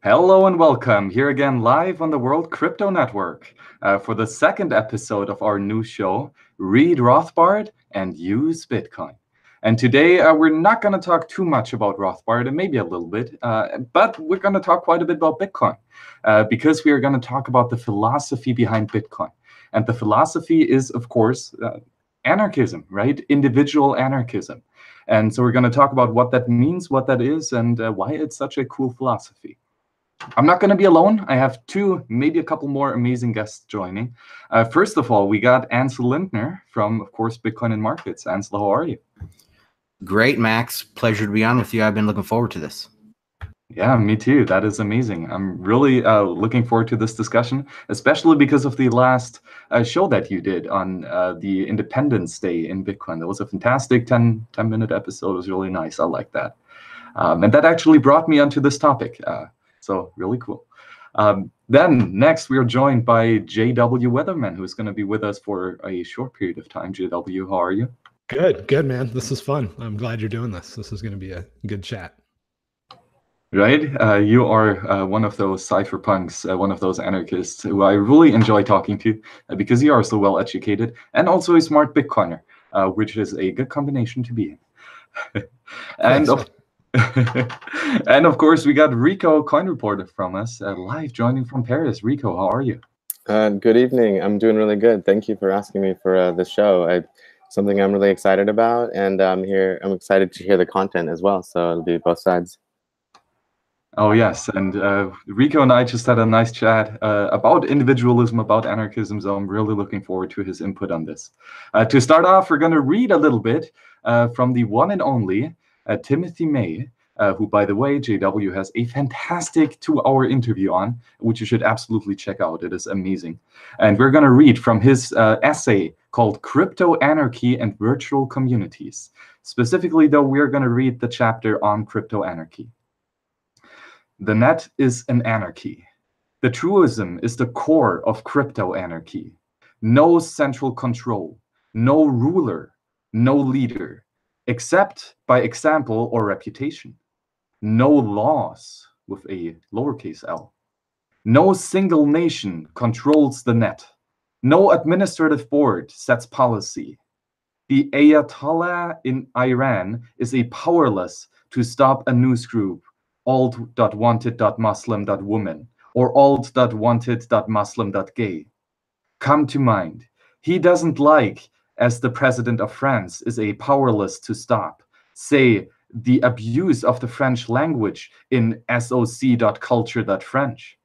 Hello and welcome here again live on the World Crypto Network for the second episode of our new show, Read Rothbard and Use Bitcoin. And today we're not going to talk too much about Rothbard, and maybe a little bit, but we're going to talk quite a bit about Bitcoin because we are going to talk about the philosophy behind Bitcoin. And the philosophy is, of course, anarchism, right? Individual anarchism. And so we're going to talk about what that means, what that is, and why it's such a cool philosophy. I'm not going to be alone. I have two, maybe a couple more amazing guests joining. First of all, we got Ansel Lindner from, of course, Bitcoin and Markets. Ansel, how are you? Great, Max. Pleasure to be on with you. I've been looking forward to this. Yeah, me too. That is amazing. I'm really looking forward to this discussion, especially because of the last show that you did on the Independence Day in Bitcoin. That was a fantastic 10-minute episode. It was really nice. I like that. And that actually brought me onto this topic. So really cool. Then next, we are joined by JW Weatherman, who's going to be with us for a short period of time. JW, how are you? Good, man. This is fun. I'm glad you're doing this. This is going to be a good chat. Right? You are one of those cypherpunks, one of those anarchists who I really enjoy talking to because you are so well educated and also a smart Bitcoiner, which is a good combination to be in. And of course, we got Rico, coin reporter from us, live joining from Paris. Rico, how are you? Good evening. I'm doing really good. Thank you for asking me for this show. Something I'm really excited about, and I'm excited to hear the content as well. So it'll be both sides. Oh yes, and Rico and I just had a nice chat about individualism, about anarchism. So I'm really looking forward to his input on this. To start off, we're going to read a little bit from the one and only Timothy May, who, by the way, JW has a fantastic 2-hour interview on, which you should absolutely check out. It is amazing. And we're going to read from his essay called Crypto Anarchy and Virtual Communities. Specifically, though, we're going to read the chapter on crypto anarchy. The net is an anarchy. The truism is the core of crypto anarchy. No central control, no ruler, no leader, except by example or reputation. No laws with a lowercase l. No single nation controls the net. No administrative board sets policy. The Ayatollah in Iran is powerless to stop a news group, alt.wanted.muslim.woman or alt.wanted.muslim.gay. Come to mind, he doesn't like, as the president of France is powerless to stop, say, the abuse of the French language in soc.culture.french.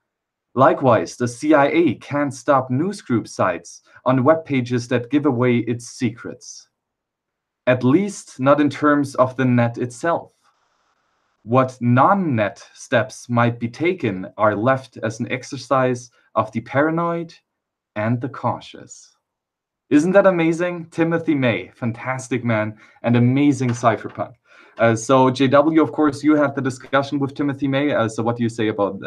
Likewise, the CIA can't stop newsgroup sites on web pages that give away its secrets. At least not in terms of the net itself. What non-net steps might be taken are left as an exercise of the paranoid and the cautious. Isn't that amazing? Timothy May, fantastic man and amazing cypherpunk. So JW, of course, you had the discussion with Timothy May. So what do you say about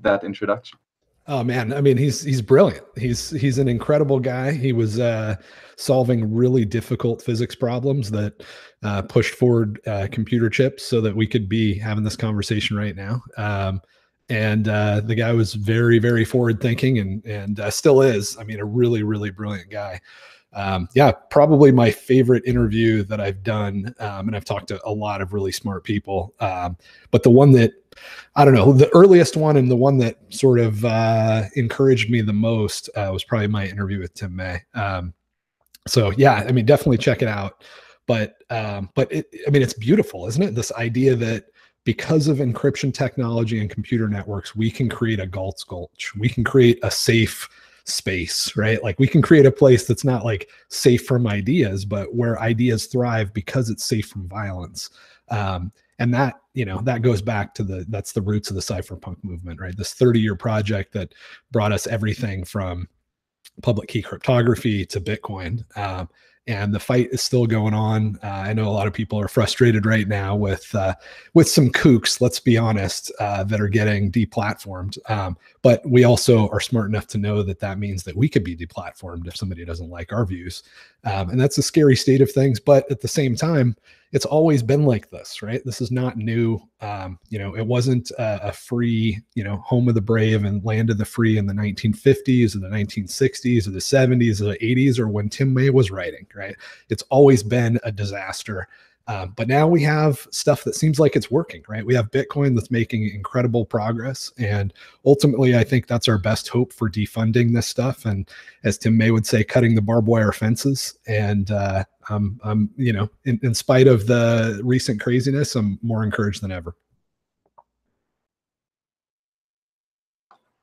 that introduction? Oh man, I mean, he's brilliant. He's an incredible guy. He was solving really difficult physics problems that pushed forward computer chips so that we could be having this conversation right now. And the guy was very, very forward thinking and still is. I mean, a really, really brilliant guy. Yeah, probably my favorite interview that I've done. And I've talked to a lot of really smart people. But the one that, I don't know, the earliest one and the one that sort of encouraged me the most was probably my interview with Tim May. So yeah, I mean, definitely check it out. But I mean, it's beautiful, isn't it? This idea that because of encryption technology and computer networks, we can create a Galt's Gulch. We can create a safe space, right? Like we can create a place that's not like safe from ideas, but where ideas thrive because it's safe from violence. And that, you know, that goes back to that's the roots of the cypherpunk movement, right? This 30-year project that brought us everything from public key cryptography to Bitcoin. And the fight is still going on. I know a lot of people are frustrated right now with some kooks, let's be honest, that are getting deplatformed. But we also are smart enough to know that that means that we could be deplatformed if somebody doesn't like our views. And that's a scary state of things. But at the same time, it's always been like this, right? This is not new. It wasn't a free, home of the brave and land of the free in the 1950s or the 1960s or the 70s or the 80s or when Tim May was writing, right? It's always been a disaster. But now we have stuff that seems like it's working, right? We have Bitcoin that's making incredible progress. And ultimately, I think that's our best hope for defunding this stuff. And as Tim May would say, cutting the barbed wire fences. And in spite of the recent craziness, I'm more encouraged than ever.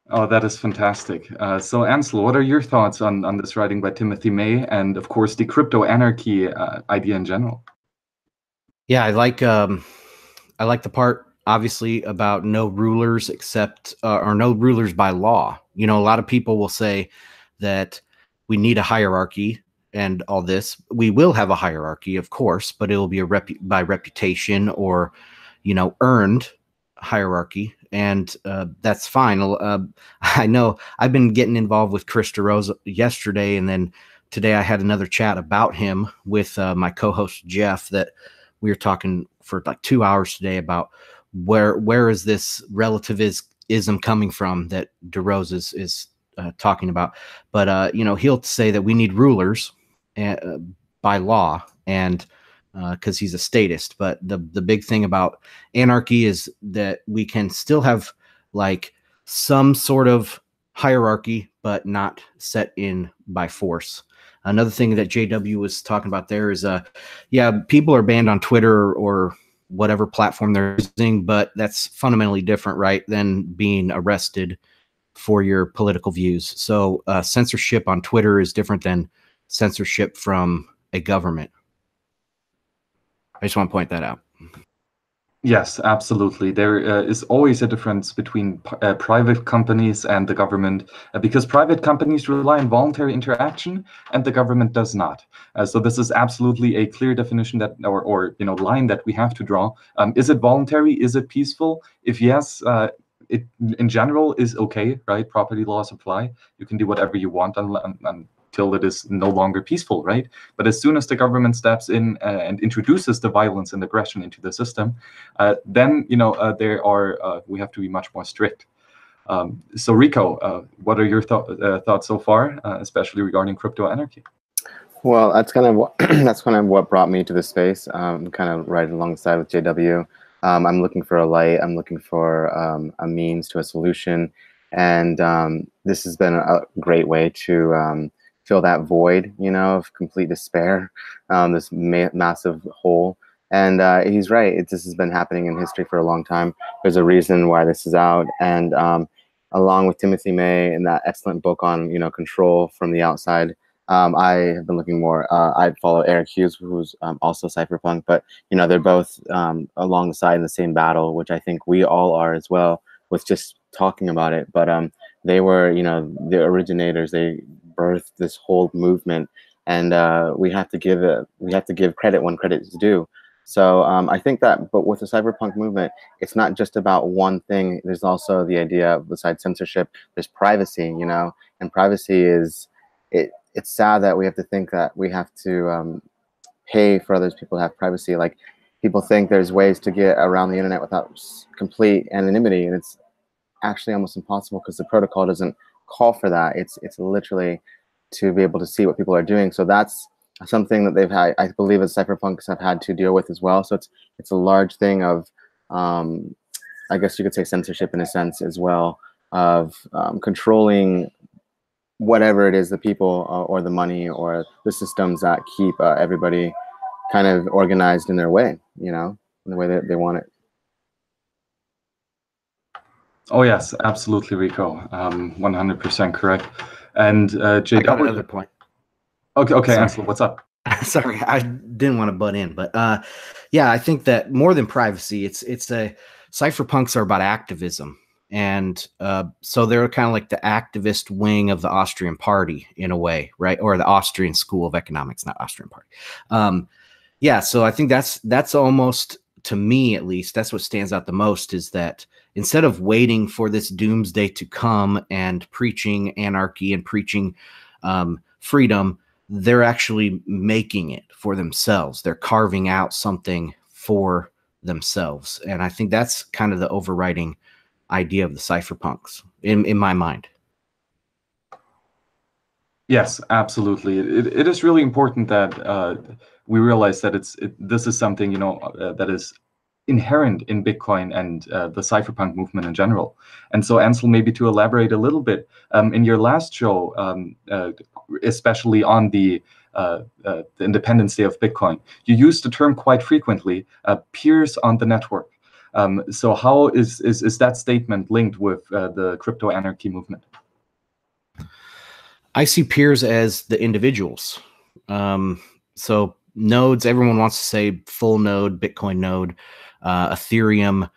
Oh, that is fantastic. So Ansel, what are your thoughts on this writing by Timothy May and, of course, the crypto anarchy idea in general? Yeah, I like the part, obviously, about no rulers except or no rulers by law. A lot of people will say that we need a hierarchy and all this. We will have a hierarchy, of course, but it will be by reputation or, earned hierarchy. And that's fine. I know I've been getting involved with Chris DeRosa yesterday, and then today I had another chat about him with my co-host Jeff, that we were talking for like 2 hours today about where is this relativism coming from that DeRosa is talking about. But he'll say that we need rulers by law, and because he's a statist. But the big thing about anarchy is that we can still have like some sort of hierarchy, but not set in by force. Another thing that JW was talking about there is, people are banned on Twitter or whatever platform they're using, but that's fundamentally different, right, than being arrested for your political views. So censorship on Twitter is different than censorship from a government. I just want to point that out. Yes, absolutely. There is always a difference between private companies and the government, because private companies rely on voluntary interaction and the government does not. So this is absolutely a clear definition that, or line that we have to draw. Is it voluntary? Is it peaceful? If yes, it in general is okay, right? Property laws apply. You can do whatever you want until it is no longer peaceful, right? But as soon as the government steps in and introduces the violence and aggression into the system, then we have to be much more strict. So Rico, what are your thoughts so far, especially regarding crypto anarchy? Well, that's kind of what brought me to the space. Kind of right alongside with JW. I'm looking for a light. I'm looking for a means to a solution, and this has been a great way to fill that void, of complete despair, this massive hole. And he's right. This has been happening in history for a long time. There's a reason why this is out. And along with Timothy May and that excellent book on, control from the outside, I have been looking more. I follow Eric Hughes, who's also cypherpunk, but they're both along the side in the same battle, which I think we all are as well, with just talking about it. But they were, the originators. They birthed this whole movement, and we have to give credit when credit is due. So I think that, but with the cyberpunk movement, it's not just about one thing. There's also the idea of, besides censorship, there's privacy, and privacy is, it's sad that we have to think that we have to pay for others people to have privacy. Like, people think there's ways to get around the internet without complete anonymity, and it's actually almost impossible because the protocol doesn't call for that. It's literally to be able to see what people are doing. So that's something that they've had, I believe, as cypherpunks have had to deal with as well. So it's a large thing of, I guess you could say, censorship in a sense as well, of controlling whatever it is, the people or the money or the systems that keep everybody kind of organized in their way, in the way that they want it. Oh yes, absolutely, Rico. 100% correct. And JW, I got another point. Okay, Ansel, what's up? Sorry, I didn't want to butt in, but I think that more than privacy, cypherpunks are about activism, and so they're kind of like the activist wing of the Austrian party in a way, right? Or the Austrian School of Economics, not Austrian party. So I think that's almost, to me at least, that's what stands out the most, is that instead of waiting for this doomsday to come and preaching anarchy and preaching freedom, they're actually making it for themselves. They're carving out something for themselves. And I think that's kind of the overriding idea of the cypherpunks in my mind. Yes, absolutely. It is really important that we realize that this is something, that is inherent in Bitcoin and the cypherpunk movement in general. And so, Ansel, maybe to elaborate a little bit, in your last show, especially on the Independence Day of Bitcoin, you used the term quite frequently, peers on the network. So how is that statement linked with the crypto anarchy movement? I see peers as the individuals. So nodes, everyone wants to say full node, Bitcoin node, Ethereum,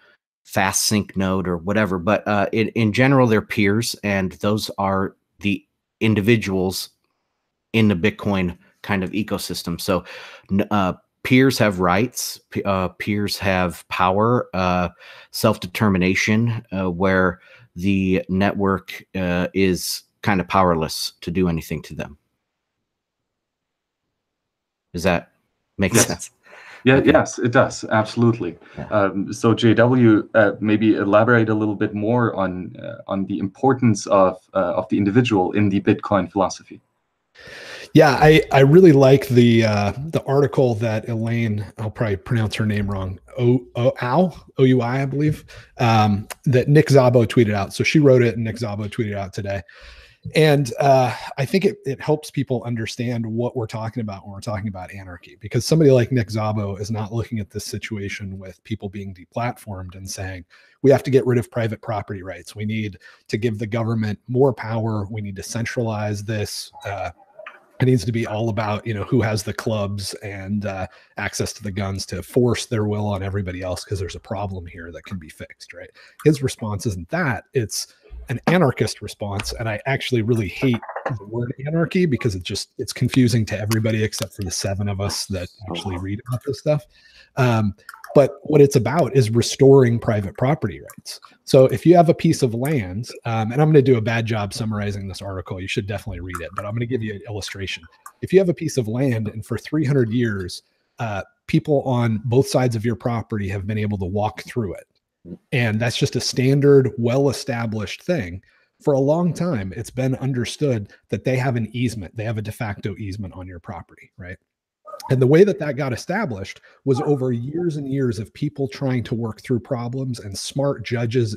fast sync node, or whatever. But in general, they're peers, and those are the individuals in the Bitcoin kind of ecosystem. So peers have rights, peers have power, self-determination, where the network is kind of powerless to do anything to them. Does that make sense? Yeah, Okay. Yes, it does. Absolutely. Yeah. So JW, maybe elaborate a little bit more on the importance of the individual in the Bitcoin philosophy. Yeah, I really like the article that Elaine, I'll probably pronounce her name wrong, O-U-I, I believe, that Nick Szabo tweeted out. So she wrote it and Nick Szabo tweeted out today. And I think it helps people understand what we're talking about when we're talking about anarchy, because somebody like Nick Szabo is not looking at this situation with people being deplatformed and saying, we have to get rid of private property rights. We need to give the government more power. We need to centralize this. It needs to be all about, who has the clubs and access to the guns to force their will on everybody else because there's a problem here that can be fixed, right? His response isn't that. It's an anarchist response. And I actually really hate the word anarchy because it's confusing to everybody except for the 7 of us that actually read about this stuff. But what it's about is restoring private property rights. So if you have a piece of land, and I'm going to do a bad job summarizing this article, you should definitely read it, but I'm going to give you an illustration. If you have a piece of land and for 300 years, people on both sides of your property have been able to walk through it, and that's just a standard, well-established thing. For a long time, it's been understood that they have an easement. They have a de facto easement on your property, right? And the way that got established was over years and years of people trying to work through problems and smart judges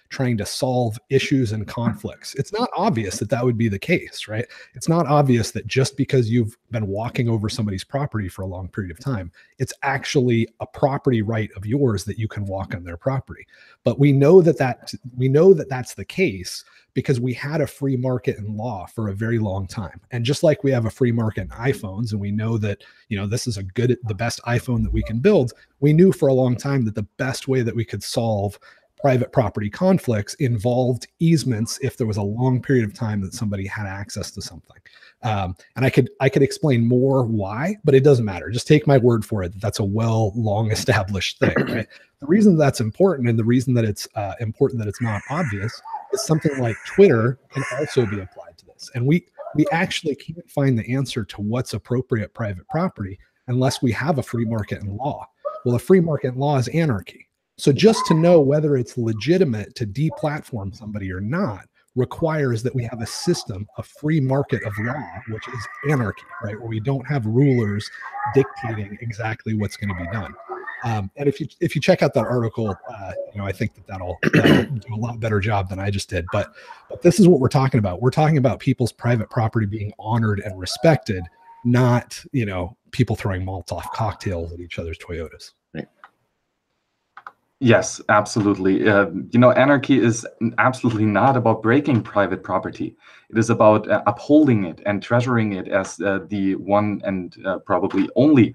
trying to solve issues and conflicts. It's not obvious that would be the case, right? It's not obvious that just because you've been walking over somebody's property for a long period of time, it's actually a property right of yours that you can walk on their property. But we know that that's the case because we had a free market in law for a very long time. And just like we have a free market in iPhones, and we know that, this is the best iPhone that we can build, we knew for a long time that the best way that we could solve private property conflicts involved easements if there was a long period of time that somebody had access to something. And I could explain more why, but it doesn't matter. Just take my word for it. That's a long established thing, right? The reason that's important and the reason that it's important that it's not obvious is something like Twitter can also be applied to this. And we actually can't find the answer to what's appropriate private property unless we have a free market in law. Well, a free market in law is anarchy. So just to know whether it's legitimate to deplatform somebody or not requires that we have a system, a free market of law, which is anarchy, right? Where we don't have rulers dictating exactly what's going to be done. And if you check out that article, I think that'll do a lot better job than I just did. But this is what we're talking about. We're talking about people's private property being honored and respected, not people throwing Molotov cocktails at each other's Toyotas. Yes, absolutely. Anarchy is absolutely not about breaking private property. It is about upholding it and treasuring it as the one and probably only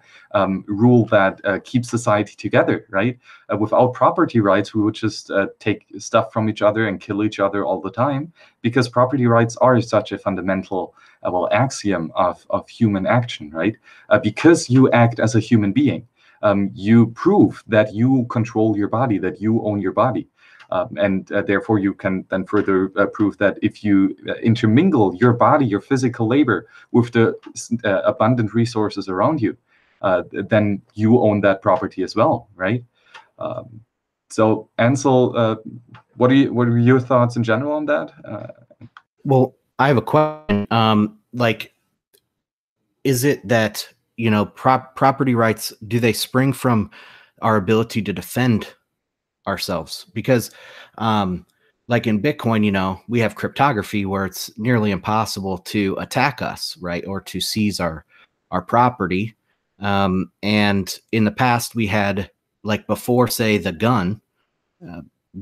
rule that keeps society together, right? Without property rights, we would just take stuff from each other and kill each other all the time, because property rights are such a fundamental axiom of human action, right? Because you act as a human being. You prove that you control your body, that you own your body. And therefore you can then further prove that if you intermingle your body, your physical labor, with the abundant resources around you, then you own that property as well, right? So Ansel, what are your thoughts in general on that? Well, I have a question. Like, is it that, you know, property rights, do they spring from our ability to defend ourselves? Because like in Bitcoin, you know, we have cryptography where it's nearly impossible to attack us, right? Or to seize our property. And in the past we had, like before, say, the gun,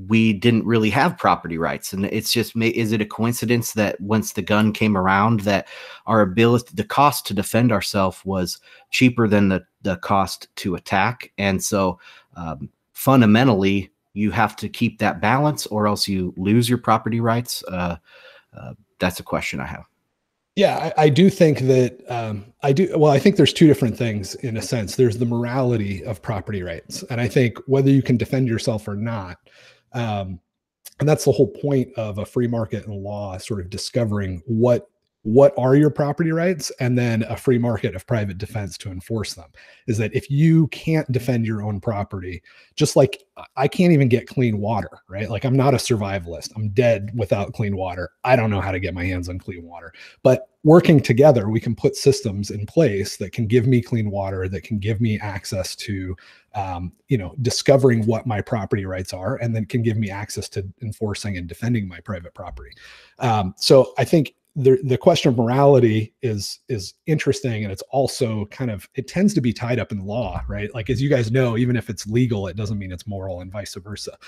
we didn't really have property rights. And it's just, is it a coincidence that once the gun came around, that our ability, the cost to defend ourselves was cheaper than the cost to attack? And so fundamentally, you have to keep that balance or else you lose your property rights. That's a question I have. Yeah, I do think that I think there's two different things in a sense. There's the morality of property rights. And I think whether you can defend yourself or not, and that's the whole point of a free market and law, sort of discovering what are your property rights, and then a free market of private defense to enforce them. Is that if you can't defend your own property, just like I can't even get clean water, right? Like I'm not a survivalist. I'm dead without clean water. I don't know how to get my hands on clean water. But working together, we can put systems in place that can give me clean water, that can give me access to, discovering what my property rights are, and then can give me access to enforcing and defending my private property. So I think the question of morality is interesting, and it's also kind of, it tends to be tied up in law, right? Like, as you guys know, even if it's legal, it doesn't mean it's moral, and vice versa.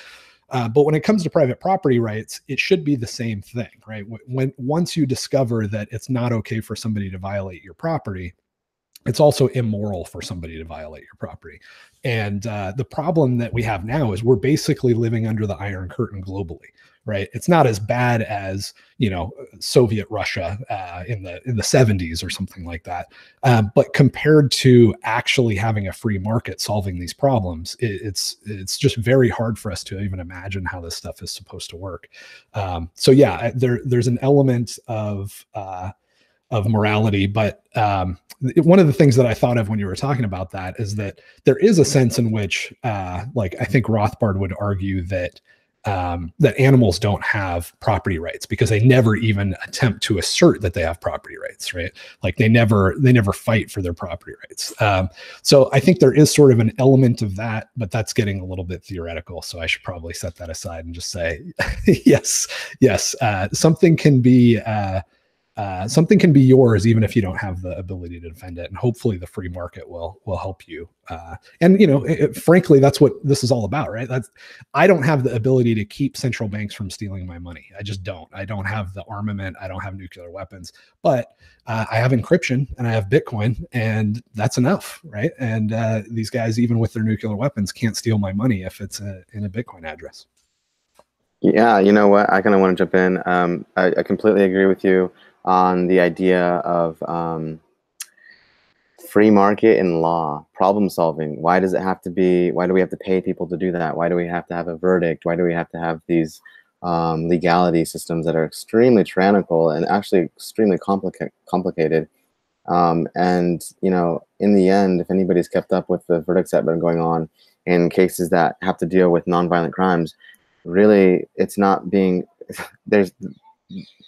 But when it comes to private property rights, it should be the same thing, right? Once you discover that it's not okay for somebody to violate your property, it's also immoral for somebody to violate your property. And the problem that we have now is we're basically living under the Iron Curtain globally, right? It's not as bad as, Soviet Russia in the 70s or something like that. But compared to actually having a free market solving these problems, it's just very hard for us to even imagine how this stuff is supposed to work. So yeah, there's an element of morality, but one of the things that I thought of when you were talking about that is that there is a sense in which, like, I think Rothbard would argue that that animals don't have property rights because they never even attempt to assert that they have property rights, right? Like they never fight for their property rights. So I think there is sort of an element of that, but that's getting a little bit theoretical. So I should probably set that aside and just say, yes, something can be yours even if you don't have the ability to defend it, and hopefully the free market will help you. And frankly, that's what this is all about, right? I don't have the ability to keep central banks from stealing my money. I just don't. I don't have the armament. I don't have nuclear weapons, but I have encryption and I have Bitcoin, and that's enough, right? And these guys, even with their nuclear weapons, can't steal my money if it's in a Bitcoin address. Yeah, you know what? I kind of want to jump in. I completely agree with you on the idea of free market and law, problem solving. Why does it have to be, why do we have to pay people to do that? Why do we have to have a verdict? Why do we have to have these legality systems that are extremely tyrannical and actually extremely complicated? And, in the end, if anybody's kept up with the verdicts that have been going on in cases that have to deal with nonviolent crimes, really, it's not being, there's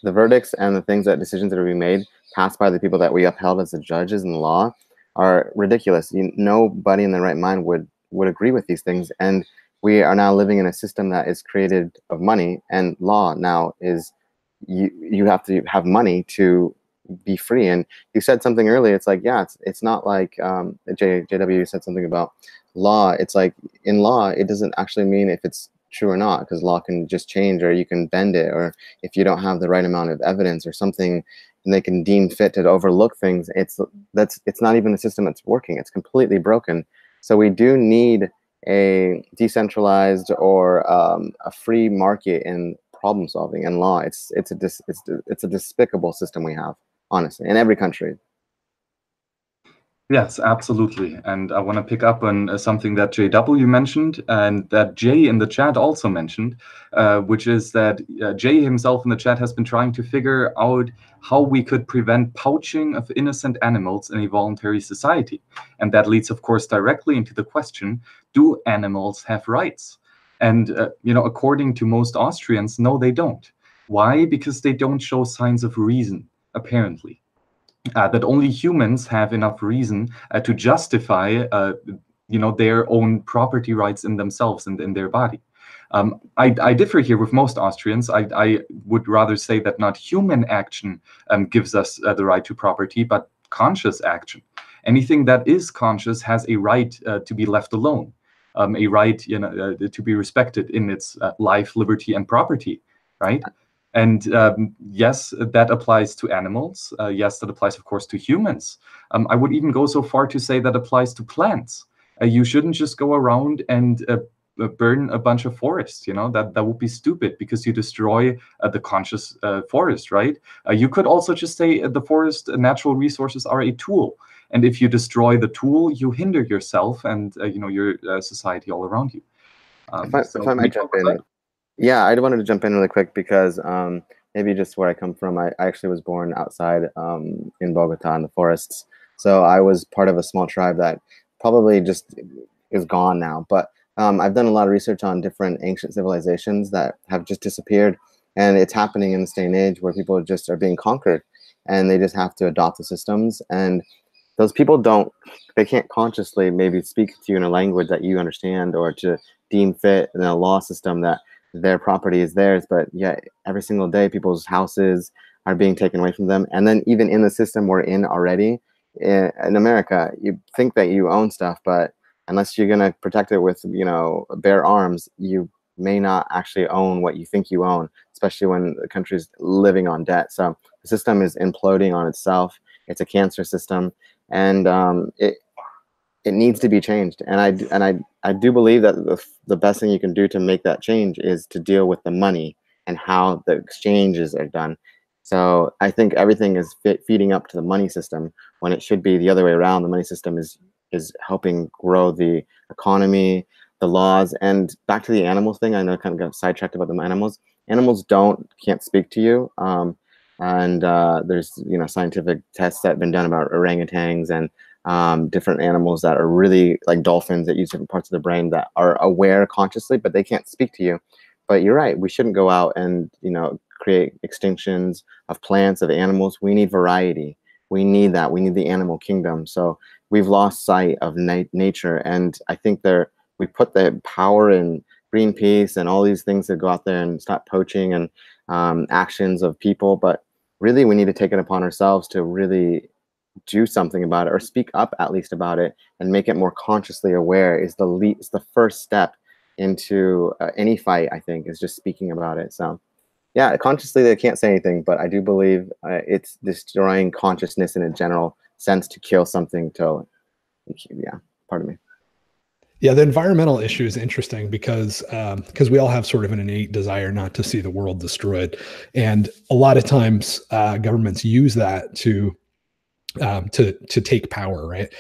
the verdicts and the decisions that are being made, passed by the people that we upheld as the judges in the law, are ridiculous. Nobody in their right mind would agree with these things. And we are now living in a system that is created of money, and law now is you have to have money to be free. And you said something earlier. It's like, yeah, it's not like JW said something about law. It's like in law, it doesn't actually mean if it's true or not, because law can just change, or you can bend it, or if you don't have the right amount of evidence or something, and they can deem fit to overlook things, it's not even a system that's working. It's completely broken. So we do need a decentralized or a free market in problem solving and law. It's a despicable system we have, honestly, in every country. Yes, absolutely. And I want to pick up on something that JW mentioned and that Jay in the chat also mentioned, which is that Jay himself in the chat has been trying to figure out how we could prevent poaching of innocent animals in a voluntary society. And that leads, of course, directly into the question, do animals have rights? And, according to most Austrians, no, they don't. Why? Because they don't show signs of reason, apparently. That only humans have enough reason to justify, their own property rights in themselves and in their body. I differ here with most Austrians. I would rather say that not human action gives us the right to property, but conscious action. Anything that is conscious has a right to be left alone, a right, to be respected in its life, liberty, and property, right? And yes, that applies to animals. Yes, that applies, of course, to humans. I would even go so far to say that applies to plants. You shouldn't just go around and burn a bunch of forests. That would be stupid because you destroy the conscious forest, right? You could also just say the forest natural resources are a tool. And if you destroy the tool, you hinder yourself and your society all around you. If I might jump in. Yeah, I wanted to jump in really quick because maybe just where I come from, I actually was born outside in Bogota in the forests. So I was part of a small tribe that probably just is gone now. But I've done a lot of research on different ancient civilizations that have just disappeared. And it's happening in this day and age where people just are being conquered and they just have to adopt the systems. And those people they can't consciously maybe speak to you in a language that you understand or to deem fit in a law system that their property is theirs, but yet every single day people's houses are being taken away from them. And then even in the system we're in already, in America, you think that you own stuff, but unless you're going to protect it with, bare arms, you may not actually own what you think you own, especially when the country's living on debt. So the system is imploding on itself. It's a cancer system, and it needs to be changed. And I do believe that the best thing you can do to make that change is to deal with the money and how the exchanges are done. So I think everything is feeding up to the money system when it should be the other way around. The money system is helping grow the economy, the laws. And back to the animals thing, I know I kind of got sidetracked about the animals. Animals can't speak to you. And there's scientific tests that have been done about orangutans and different animals that are really like dolphins that use different parts of the brain that are aware consciously, but they can't speak to you. But you're right, we shouldn't go out and create extinctions of plants, of animals. We need variety. We need that. We need the animal kingdom. So we've lost sight of nature, and I think we put the power in Greenpeace and all these things to go out there and stop poaching and actions of people. But really, we need to take it upon ourselves to really do something about it, or speak up at least about it, and make it more consciously aware. Is the first step into any fight. I think is just speaking about it. So yeah, consciously they can't say anything, but I do believe it's destroying consciousness in a general sense to kill something. Pardon me. Yeah, the environmental issue is interesting because we all have sort of an innate desire not to see the world destroyed, and a lot of times governments use that to take power, right?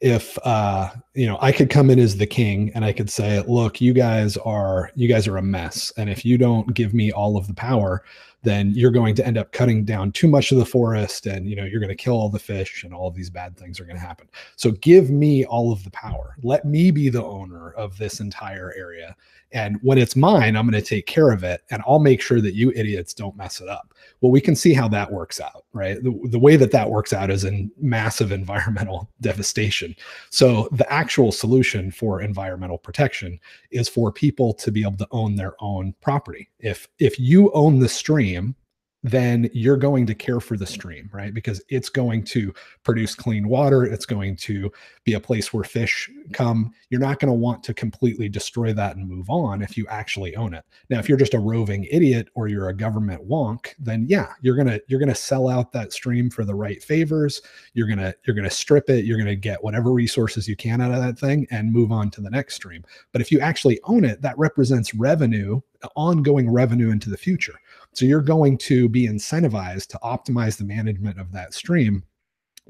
If I could come in as the king and I could say, look, you guys are a mess, and if you don't give me all of the power, then you're going to end up cutting down too much of the forest, and you're going to kill all the fish, and all of these bad things are going to happen. So give me all of the power. Let me be the owner of this entire area, and when it's mine, I'm going to take care of it, and I'll make sure that you idiots don't mess it up. Well, we can see how that works out, right? The way that works out is in massive environmental devastation. So the actual solution for environmental protection is for people to be able to own their own property. If you own the stream, then you're going to care for the stream, right? Because it's going to produce clean water. It's going to be a place where fish come. You're not going to want to completely destroy that and move on if you actually own it. Now, if you're just a roving idiot or you're a government wonk, then yeah, you're gonna sell out that stream for the right favors. You're gonna strip it. You're gonna get whatever resources you can out of that thing and move on to the next stream. But if you actually own it, that represents revenue, ongoing revenue into the future. So you're going to be incentivized to optimize the management of that stream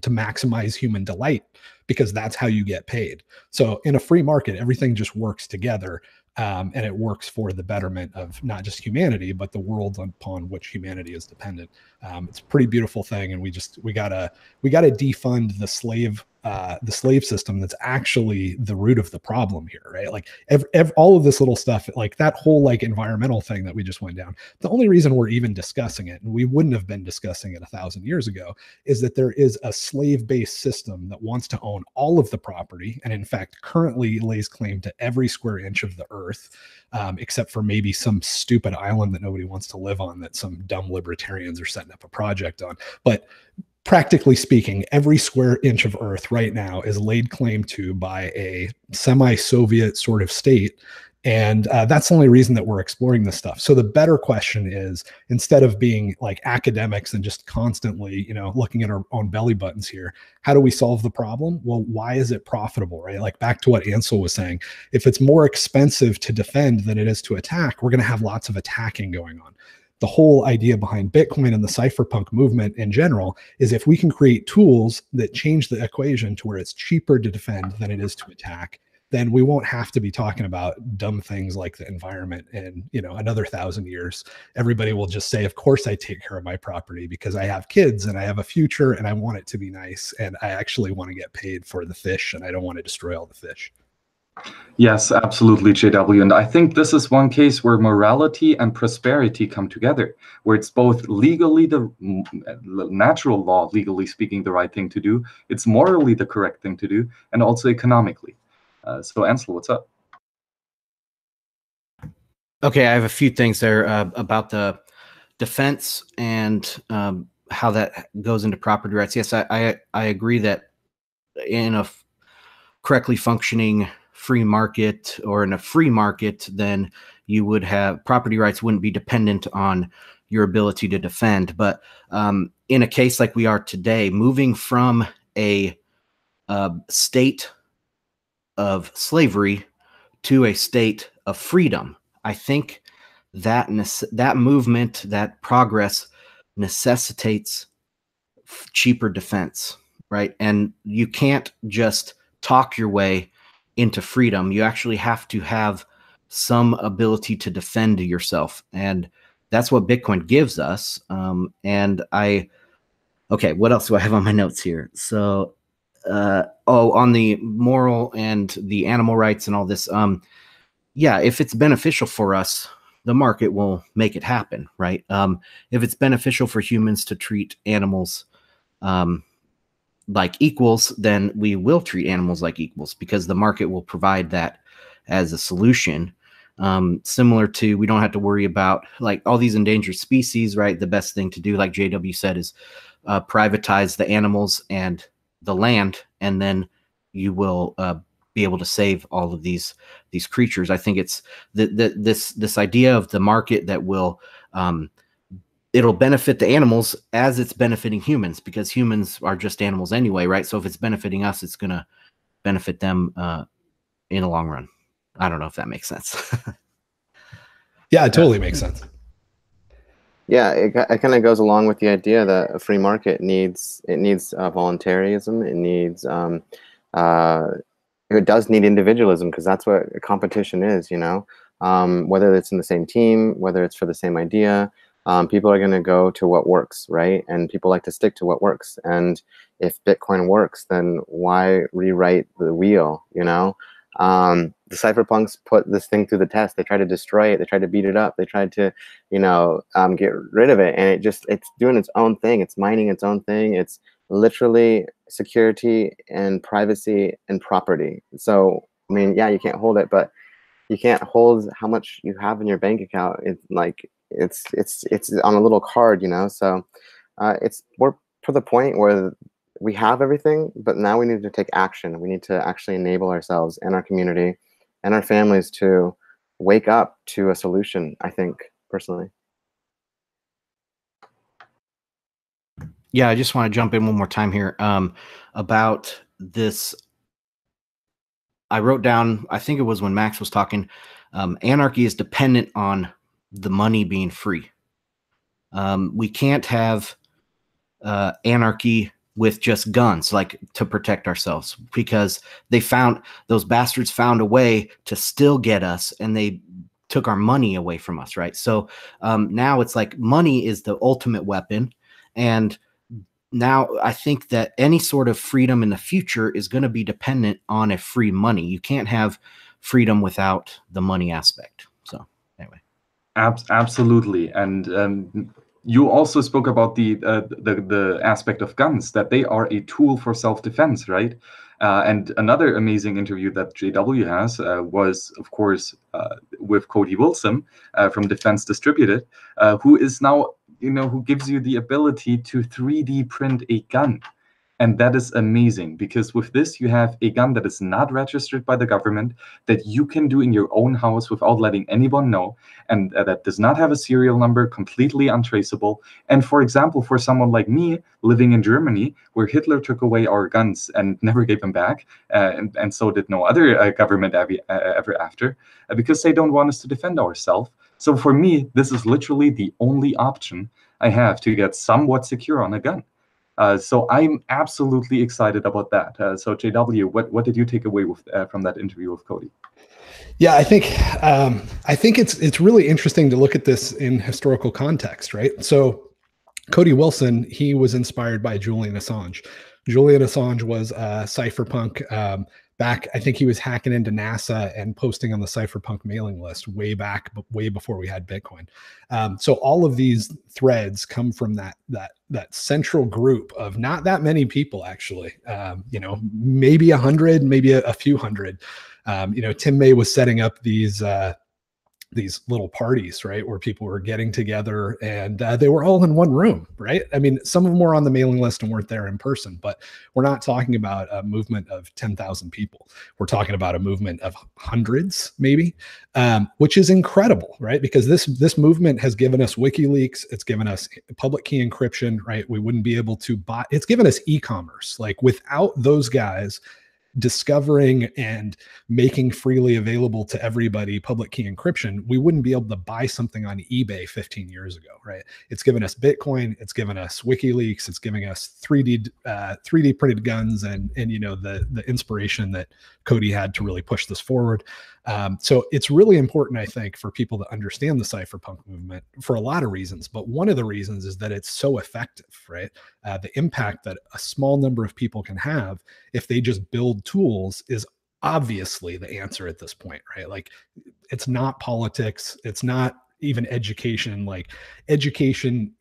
to maximize human delight, because that's how you get paid. So in a free market, everything just works together, and it works for the betterment of not just humanity, but the world upon which humanity is dependent. It's a pretty beautiful thing, and we gotta defund the slave system that's actually the root of the problem here, right? Like all of this little stuff, like that whole like environmental thing that we just went down. The only reason we're even discussing it, and we wouldn't have been discussing it 1,000 years ago, is that there is a slave-based system that wants to own all of the property, and in fact currently lays claim to every square inch of the earth, except for maybe some stupid island that nobody wants to live on that some dumb libertarians are setting up a project on. But practically speaking, every square inch of earth right now is laid claim to by a semi-Soviet sort of state. And that's the only reason that we're exploring this stuff. So the better question is, instead of being like academics and just constantly, looking at our own belly buttons here, how do we solve the problem? Well, why is it profitable, right? Like back to what Ansel was saying, if it's more expensive to defend than it is to attack, we're going to have lots of attacking going on. The whole idea behind Bitcoin and the cypherpunk movement in general is if we can create tools that change the equation to where it's cheaper to defend than it is to attack, then we won't have to be talking about dumb things like the environment in another 1,000 years. Everybody will just say, of course I take care of my property because I have kids and I have a future and I want it to be nice, and I actually want to get paid for the fish and I don't want to destroy all the fish. Yes, absolutely, JW. And I think this is one case where morality and prosperity come together, where it's both legally the natural law, legally speaking, the right thing to do, it's morally the correct thing to do, and also economically. So Ansel, what's up? Okay, I have a few things there about the defense and how that goes into property rights. Yes, I agree that in a correctly functioning free market, or in a free market, then you would have property rights wouldn't be dependent on your ability to defend. But in a case like we are today, moving from a state of slavery to a state of freedom, I think that movement, that progress necessitates cheaper defense, right? And you can't just talk your way into freedom. You actually have to have some ability to defend yourself, and that's what Bitcoin gives us. Okay, what else do I have on my notes here? So on the moral and the animal rights and all this, yeah, if it's beneficial for us, the market will make it happen, right? If it's beneficial for humans to treat animals like equals, then we will treat animals like equals, because the market will provide that as a solution. Similar to, we don't have to worry about like all these endangered species, right? The best thing to do, like JW said, is privatize the animals and the land, and then you will be able to save all of these creatures. I think it's this idea of the market that will it'll benefit the animals as it's benefiting humans, because humans are just animals anyway, right? So if it's benefiting us, it's going to benefit them in the long run. I don't know if that makes sense. Yeah, it totally makes sense. Yeah, it kind of goes along with the idea that a free market needs voluntarism. It needs it does need individualism, because that's what competition is. Whether it's in the same team, whether it's for the same idea. People are going to go to what works, right? And people like to stick to what works. And if Bitcoin works, then why rewrite the wheel, The cypherpunks put this thing through the test. They tried to destroy it. They tried to beat it up. They tried to, get rid of it. And it's doing its own thing. It's mining its own thing. It's literally security and privacy and property. So, I mean, yeah, you can't hold it, but you can't hold how much you have in your bank account. It's like, it's on a little card, so we're to the point where we have everything, but now we need to take action. We need to actually enable ourselves and our community and our families to wake up to a solution, I think, personally. Yeah, I just want to jump in one more time here about this. I wrote down, I think it was when Max was talking, anarchy is dependent on the money being free. We can't have anarchy with just guns, like to protect ourselves, because those bastards found a way to still get us, and they took our money away from us, right? So now it's like money is the ultimate weapon. And now I think that any sort of freedom in the future is going to be dependent on a free money. You can't have freedom without the money aspect. So anyway. Absolutely. And you also spoke about the aspect of guns, that they are a tool for self-defense, right? And another amazing interview that JW has was, of course, with Cody Wilson from Defense Distributed, who is now, who gives you the ability to 3D print a gun. And that is amazing, because with this, you have a gun that is not registered by the government, that you can do in your own house without letting anyone know, and that does not have a serial number, completely untraceable. And for example, for someone like me living in Germany, where Hitler took away our guns and never gave them back, and so did no other government ever after, because they don't want us to defend ourselves. So for me, this is literally the only option I have to get somewhat secure on a gun. So I'm absolutely excited about that. So JW, what did you take away from that interview with Cody? Yeah, I think it's really interesting to look at this in historical context, right? So Cody Wilson, he was inspired by Julian Assange. Julian Assange was a cypherpunk back. I think he was hacking into NASA and posting on the cypherpunk mailing list way before we had Bitcoin. So all of these threads come from that central group of not that many people, actually. Maybe 100, maybe a few hundred. Tim May was setting up these little parties, right, where people were getting together, and they were all in one room, right? I mean, some of them were on the mailing list and weren't there in person, but we're not talking about a movement of 10,000 people. We're talking about a movement of hundreds, maybe, which is incredible, right? Because this movement has given us WikiLeaks, it's given us public key encryption, right? We wouldn't be able to buy. It's given us e-commerce. Like, without those guys discovering and making freely available to everybody public key encryption, we wouldn't be able to buy something on eBay 15 years ago, right? It's given us Bitcoin, it's given us WikiLeaks, it's giving us 3D printed guns, and the inspiration that Cody had to really push this forward. So it's really important, I think, for people to understand the cypherpunk movement for a lot of reasons. But one of the reasons is that it's so effective, right? The impact that a small number of people can have if they just build tools is obviously the answer at this point, right? Like, it's not politics. It's not even education. Like, education,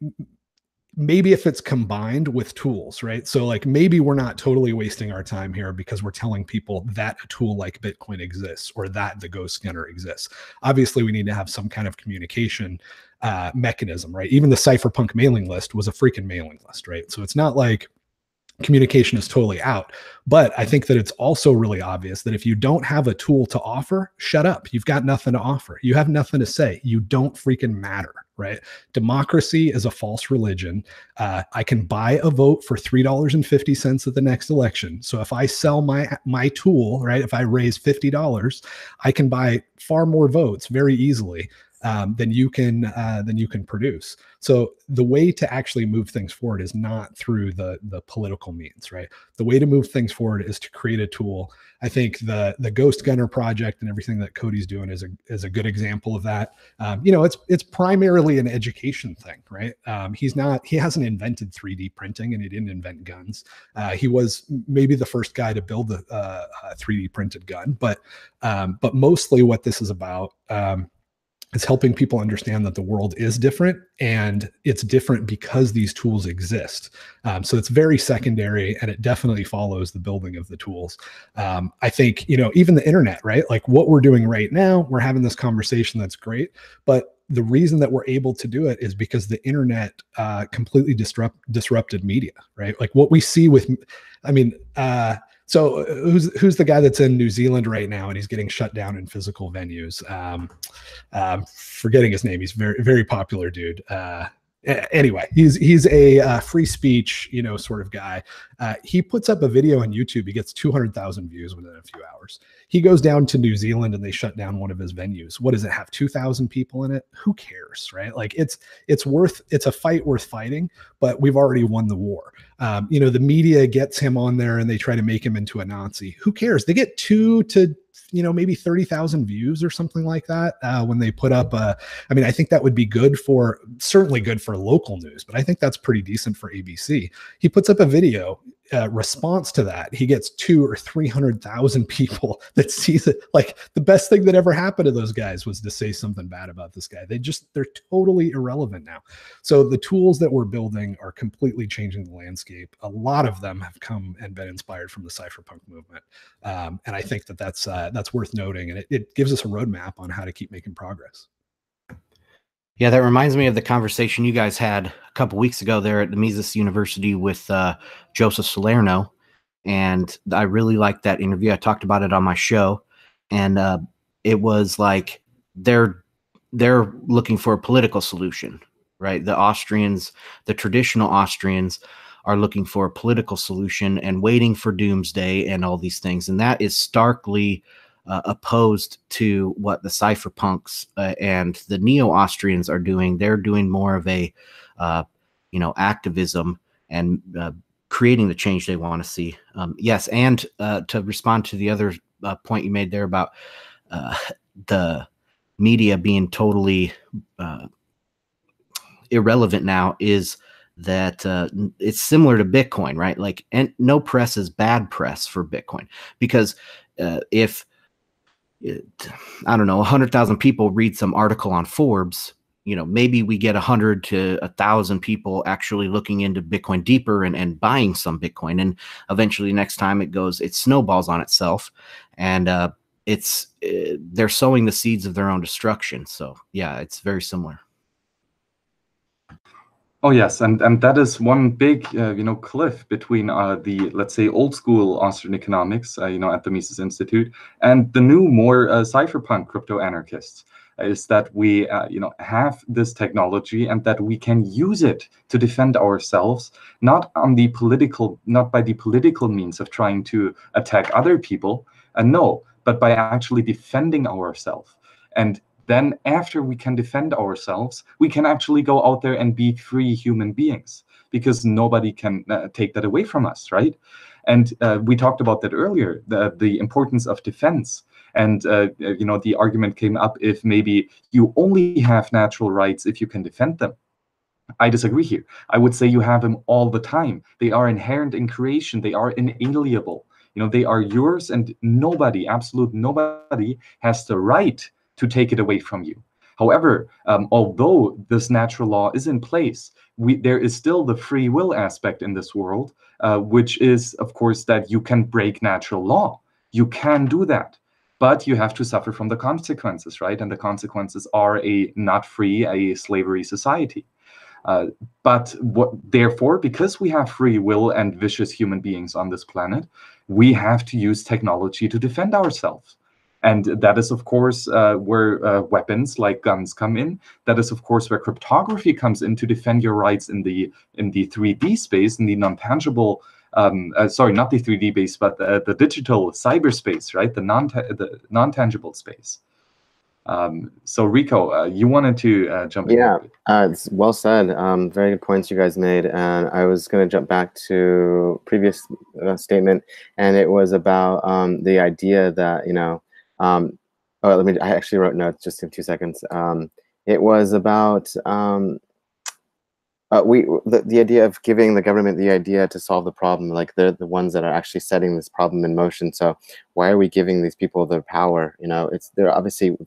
maybe if it's combined with tools, right? So like, maybe we're not totally wasting our time here because we're telling people that a tool like Bitcoin exists or that the Ghost Scanner exists. Obviously, we need to have some kind of communication mechanism, right? Even the cypherpunk mailing list was a freaking mailing list, right? So it's not like communication is totally out. But I think that it's also really obvious that if you don't have a tool to offer, shut up. You've got nothing to offer. You have nothing to say. You don't freaking matter, right? Democracy is a false religion. I can buy a vote for $3.50 at the next election. So if I sell my tool, right, if I raise $50, I can buy far more votes very easily than you can produce. So the way to actually move things forward is not through the political means, right? The way to move things forward is to create a tool. I think the Ghost Gunner project and everything that Cody's doing is a good example of that. It's primarily an education thing, right? He hasn't invented 3D printing, and he didn't invent guns. He was maybe the first guy to build a 3D printed gun, but mostly what this is about is helping people understand that the world is different, and it's different because these tools exist. So it's very secondary, and it definitely follows the building of the tools. I think, even the internet, right? Like what we're doing right now, we're having this conversation that's great, but the reason that we're able to do it is because the internet completely disrupted media, right? Like what we see with, so who's the guy that's in New Zealand right now and he's getting shut down in physical venues? Forgetting his name. He's very, very popular dude. Anyway, he's a free speech, sort of guy. He puts up a video on YouTube. He gets 200,000 views within a few hours. He goes down to New Zealand and they shut down one of his venues. What does it have? 2,000 people in it? Who cares, right? Like it's a fight worth fighting, but we've already won the war. The media gets him on there and they try to make him into a Nazi. Who cares? They get 2 to maybe 30,000 views or something like that when they put up I think that would be certainly good for local news, but I think that's pretty decent for ABC. He puts up a video response to that. He gets 200,000 or 300,000 people that sees it. Like the best thing that ever happened to those guys was to say something bad about this guy. They're totally irrelevant now. So the tools that we're building are completely changing the landscape. A lot of them have come and been inspired from the cypherpunk movement. And I think that's worth noting. And it gives us a roadmap on how to keep making progress. Yeah, that reminds me of the conversation you guys had a couple weeks ago there at the Mises University with Joseph Salerno. And I really liked that interview. I talked about it on my show. And it was like they're looking for a political solution, right? The traditional Austrians are looking for a political solution and waiting for doomsday and all these things. And that is starkly opposed to what the cypherpunks and the neo-Austrians are doing. They're doing more of a, activism and creating the change they want to see. Yes, and to respond to the other point you made there about the media being totally irrelevant now is that it's similar to Bitcoin, right? Like, and no press is bad press for Bitcoin, because if 100,000 people read some article on Forbes, maybe we get 100 to 1,000 people actually looking into Bitcoin deeper and buying some Bitcoin. And eventually next time it snowballs on itself, and they're sowing the seeds of their own destruction. So yeah, it's very similar. Oh yes, and that is one big cliff between the, let's say, old school Austrian economics at the Mises Institute and the new, more cypherpunk crypto anarchists, is that we have this technology and that we can use it to defend ourselves, not by the political means of trying to attack other people, but by actually defending ourselves. And then after we can defend ourselves, we can actually go out there and be free human beings, because nobody can take that away from us, right? And we talked about that earlier, the importance of defense. And the argument came up if maybe you only have natural rights if you can defend them. I disagree here. I would say you have them all the time. They are inherent in creation. They are inalienable. They are yours, and absolute nobody has the right to take it away from you. However, although this natural law is in place, there is still the free will aspect in this world, which is, of course, that you can break natural law. You can do that, but you have to suffer from the consequences, right? And the consequences are a slavery society. Therefore, because we have free will and vicious human beings on this planet, we have to use technology to defend ourselves. And that is, of course, where weapons like guns come in. That is, of course, where cryptography comes in to defend your rights in the 3D space, in the non-tangible, not the 3D base, but the digital cyberspace, right? The non-tangible space. So Rico, you wanted to jump in. Yeah, it's well said. Very good points you guys made. And I was going to jump back to previous statement, and it was about the idea that, I actually wrote notes just in 2 seconds. It was about the idea of giving the government the idea to solve the problem. Like they're the ones that are actually setting this problem in motion. So why are we giving these people the power? They're obviously,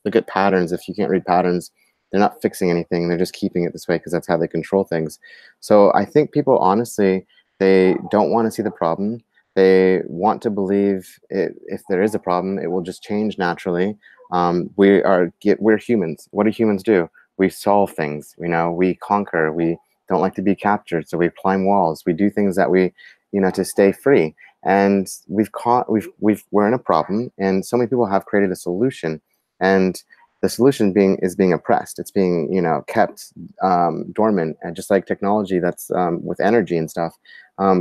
look at patterns. If you can't read patterns, they're not fixing anything. They're just keeping it this way because that's how they control things. So I think people, honestly, they don't want to see the problem. They want to believe if there is a problem, it will just change naturally. We're humans. What do humans do? We solve things. We conquer. We don't like to be captured, so we climb walls. We do things that we, to stay free. And we're in a problem, and so many people have created a solution. And the solution is being oppressed. It's being, you know, kept dormant, and just like technology that's with energy and stuff.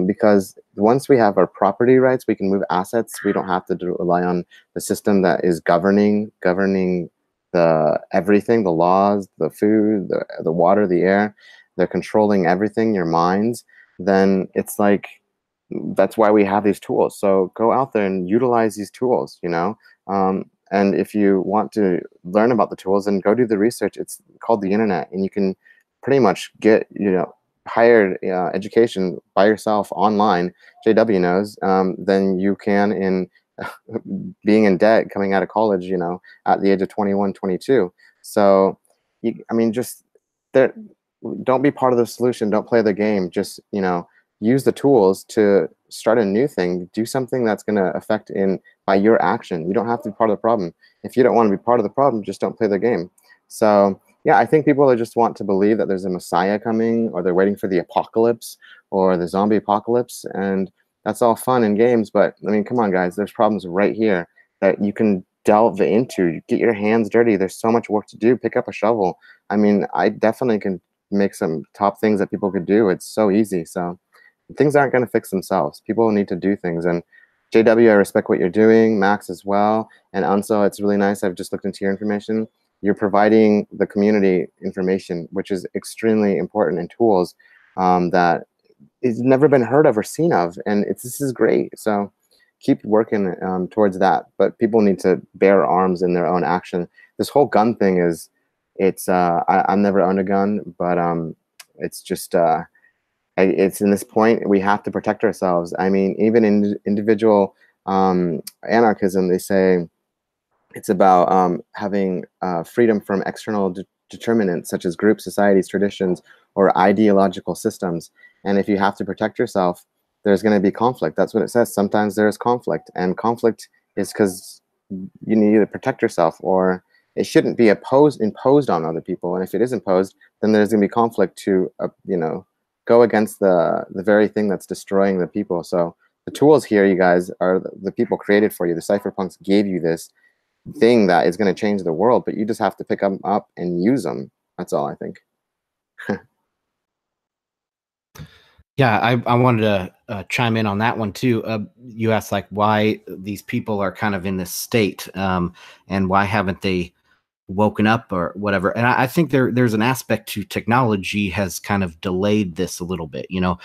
Because once we have our property rights, we can move assets. We don't have to rely on the system that is governing the everything, the laws, the food, the water, the air. They're controlling everything, your minds. Then it's like, that's why we have these tools. So go out there and utilize these tools, you know. And if you want to learn about the tools, then go do the research. It's called the internet, and you can pretty much get, you know, higher education by yourself online, JW knows, than you can in being in debt coming out of college, you know, at the age of 21, 22. So, I mean, just there, don't be part of the solution. Don't play the game. Just, you know, use the tools to start a new thing. Do something that's going to affect by your action. You don't have to be part of the problem. If you don't want to be part of the problem, just don't play the game. So, yeah, I think people that just want to believe that there's a messiah coming, or they're waiting for the apocalypse or the zombie apocalypse, and that's all fun and games. But I mean, come on, guys, there's problems right here that you can delve into. Get your hands dirty. There's so much work to do. Pick up a shovel. I mean, I definitely can make some top things that people could do. It's so easy. So things aren't going to fix themselves. People need to do things. And JW, I respect what you're doing. Max as well. And Ansel, it's really nice. I've just looked into your information. You're providing the community information, which is extremely important, and tools that is never been heard of or seen of. And this is great. So keep working towards that. But people need to bear arms in their own action. This whole gun thing is, I've never owned a gun, but it's just, it's in this point, we have to protect ourselves. I mean, even in individual anarchism, they say it's about having freedom from external determinants, such as groups, societies, traditions, or ideological systems. And if you have to protect yourself, there's going to be conflict. That's what it says. Sometimes there is conflict, and conflict is because you need to protect yourself, or it shouldn't be imposed on other people. And if it is imposed, then there's going to be conflict to, you know, go against the very thing that's destroying the people. So the tools here, you guys, are the people created for you. The cypherpunks gave you this thing that is going to change the world, but you just have to pick them up and use them. That's all, I think. Yeah, I wanted to chime in on that one too. You asked like why these people are kind of in this state, and why haven't they woken up or whatever. And I think there's an aspect to technology has kind of delayed this a little bit, you know.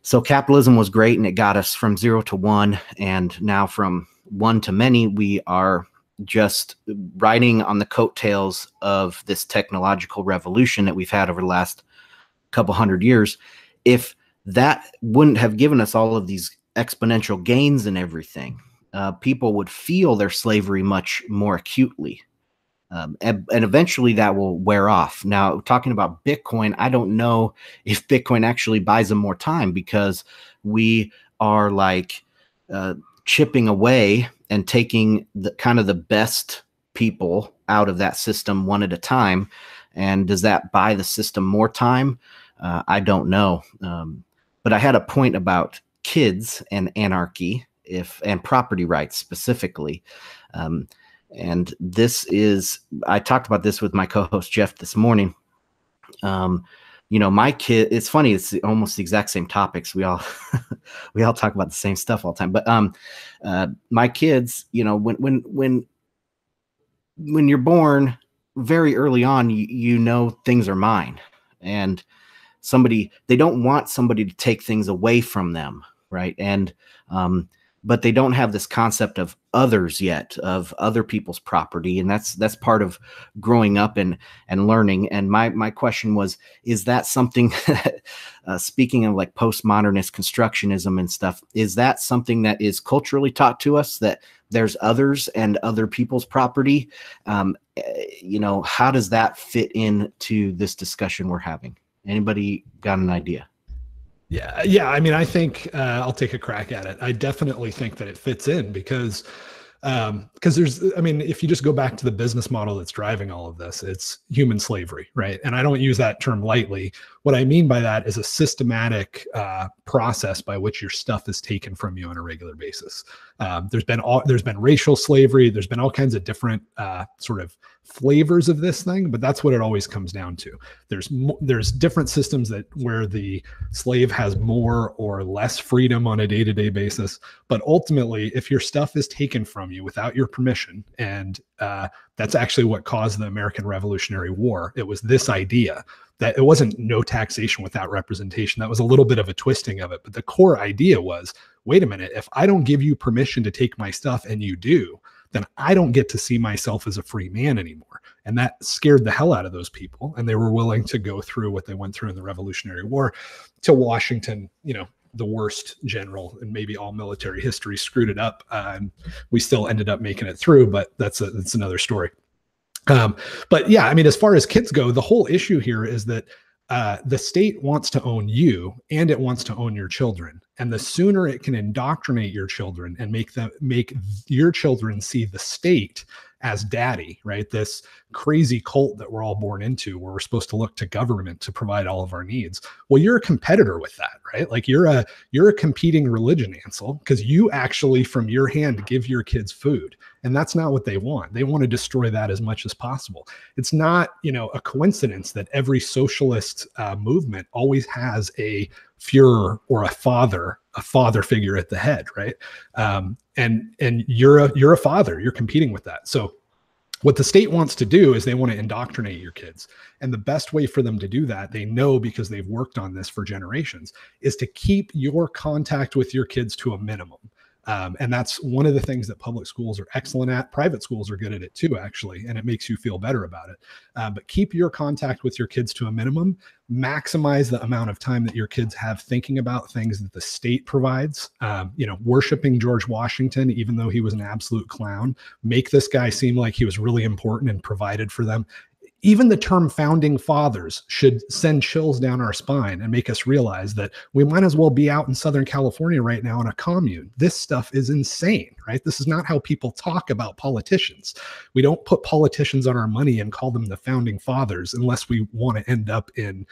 So capitalism was great, and it got us from 0 to 1, and now from 1 to many, we are just riding on the coattails of this technological revolution that we've had over the last couple hundred years. If that wouldn't have given us all of these exponential gains and everything, people would feel their slavery much more acutely. And eventually that will wear off. Now, talking about Bitcoin, I don't know if Bitcoin actually buys them more time, because we are like chipping away and taking the kind of the best people out of that system one at a time. And does that buy the system more time? I don't know. But I had a point about kids and anarchy, and property rights specifically. And this is, I talked about this with my co-host Jeff this morning. You know, my kid, it's funny, it's almost the exact same topics. We all we all talk about the same stuff all the time. But my kids, you know, when you're born very early on, you know things are mine, and they don't want somebody to take things away from them, right? And but they don't have this concept of others yet, of other people's property. And that's part of growing up and learning. And my question was, is that something that, speaking of like postmodernist constructionism and stuff, is that something that is culturally taught to us, that there's others and other people's property? You know, how does that fit into this discussion we're having? Anybody got an idea? Yeah. I mean, I think I'll take a crack at it. I definitely think that it fits in, because Because I mean, if you just go back to the business model that's driving all of this, it's human slavery, right? And I don't use that term lightly. What I mean by that is a systematic process by which your stuff is taken from you on a regular basis. There's been racial slavery. There's been all kinds of different sort of flavors of this thing, but that's what it always comes down to. There's different systems where the slave has more or less freedom on a day-to-day basis, but ultimately, if your stuff is taken from you without your permission, and that's actually what caused the American Revolutionary War. It was this idea that it wasn't no taxation without representation. That was a little bit of a twisting of it, but the core idea was, wait a minute, if I don't give you permission to take my stuff and you do, then I don't get to see myself as a free man anymore. And that scared the hell out of those people. And they were willing to go through what they went through in the Revolutionary War to Washington, the worst general in maybe all military history, screwed it up. And we still ended up making it through, but that's another story. But yeah, I mean, as far as kids go, the whole issue here is that the state wants to own you and it wants to own your children. And the sooner it can indoctrinate your children and make your children see the state as daddy, right? This crazy cult that we're all born into, where we're supposed to look to government to provide all of our needs. Well, you're a competitor with that, right? Like you're a competing religion, Ansel, because you actually from your hand give your kids food. And that's not what they want. They want to destroy that as much as possible. It's not, a coincidence that every socialist movement always has a Führer or a father figure at the head, right? And you're a father. You're competing with that. So what the state wants to do is they want to indoctrinate your kids. And the best way for them to do that, they know because they've worked on this for generations, is to keep your contact with your kids to a minimum. And that's one of the things that public schools are excellent at. Private schools are good at it too, actually, and it makes you feel better about it. But keep your contact with your kids to a minimum. Maximize the amount of time that your kids have thinking about things that the state provides. Worshiping George Washington, even though he was an absolute clown. Make this guy seem like he was really important and provided for them. Even the term founding fathers should send chills down our spine and make us realize that we might as well be out in Southern California right now in a commune. This stuff is insane, right? This is not how people talk about politicians. We don't put politicians on our money and call them the founding fathers unless we want to end up in,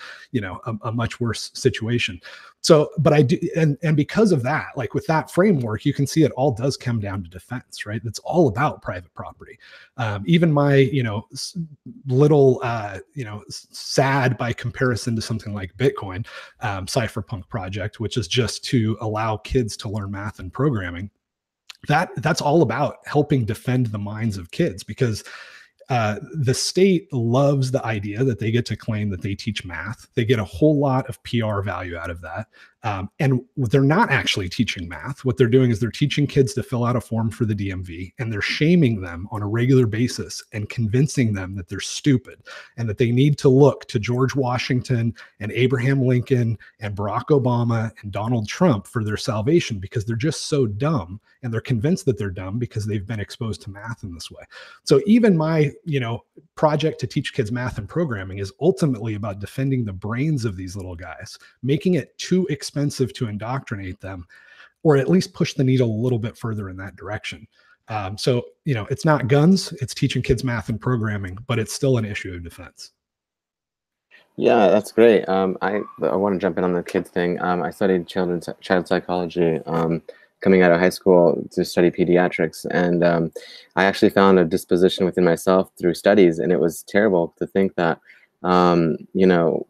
a much worse situation. So, but I do, and because of that, like with that framework, you can see it all does come down to defense, right? It's all about private property. Even my, little, sad by comparison to something like Bitcoin, cypherpunk project, which is just to allow kids to learn math and programming. That's all about helping defend the minds of kids, because the state loves the idea that they get to claim that they teach math. They get a whole lot of PR value out of that. And they're not actually teaching math. What they're doing is they're teaching kids to fill out a form for the DMV, and they're shaming them on a regular basis and convincing them that they're stupid and that they need to look to George Washington and Abraham Lincoln and Barack Obama and Donald Trump for their salvation, because they're just so dumb, and they're convinced that they're dumb because they've been exposed to math in this way. So even my, project to teach kids math and programming is ultimately about defending the brains of these little guys, making it too expensive to indoctrinate them, or at least push the needle a little bit further in that direction. So, it's not guns, it's teaching kids math and programming, but it's still an issue of defense. Yeah, that's great. I want to jump in on the kids thing. I studied child psychology coming out of high school to study pediatrics, and I actually found a disposition within myself through studies, and it was terrible to think that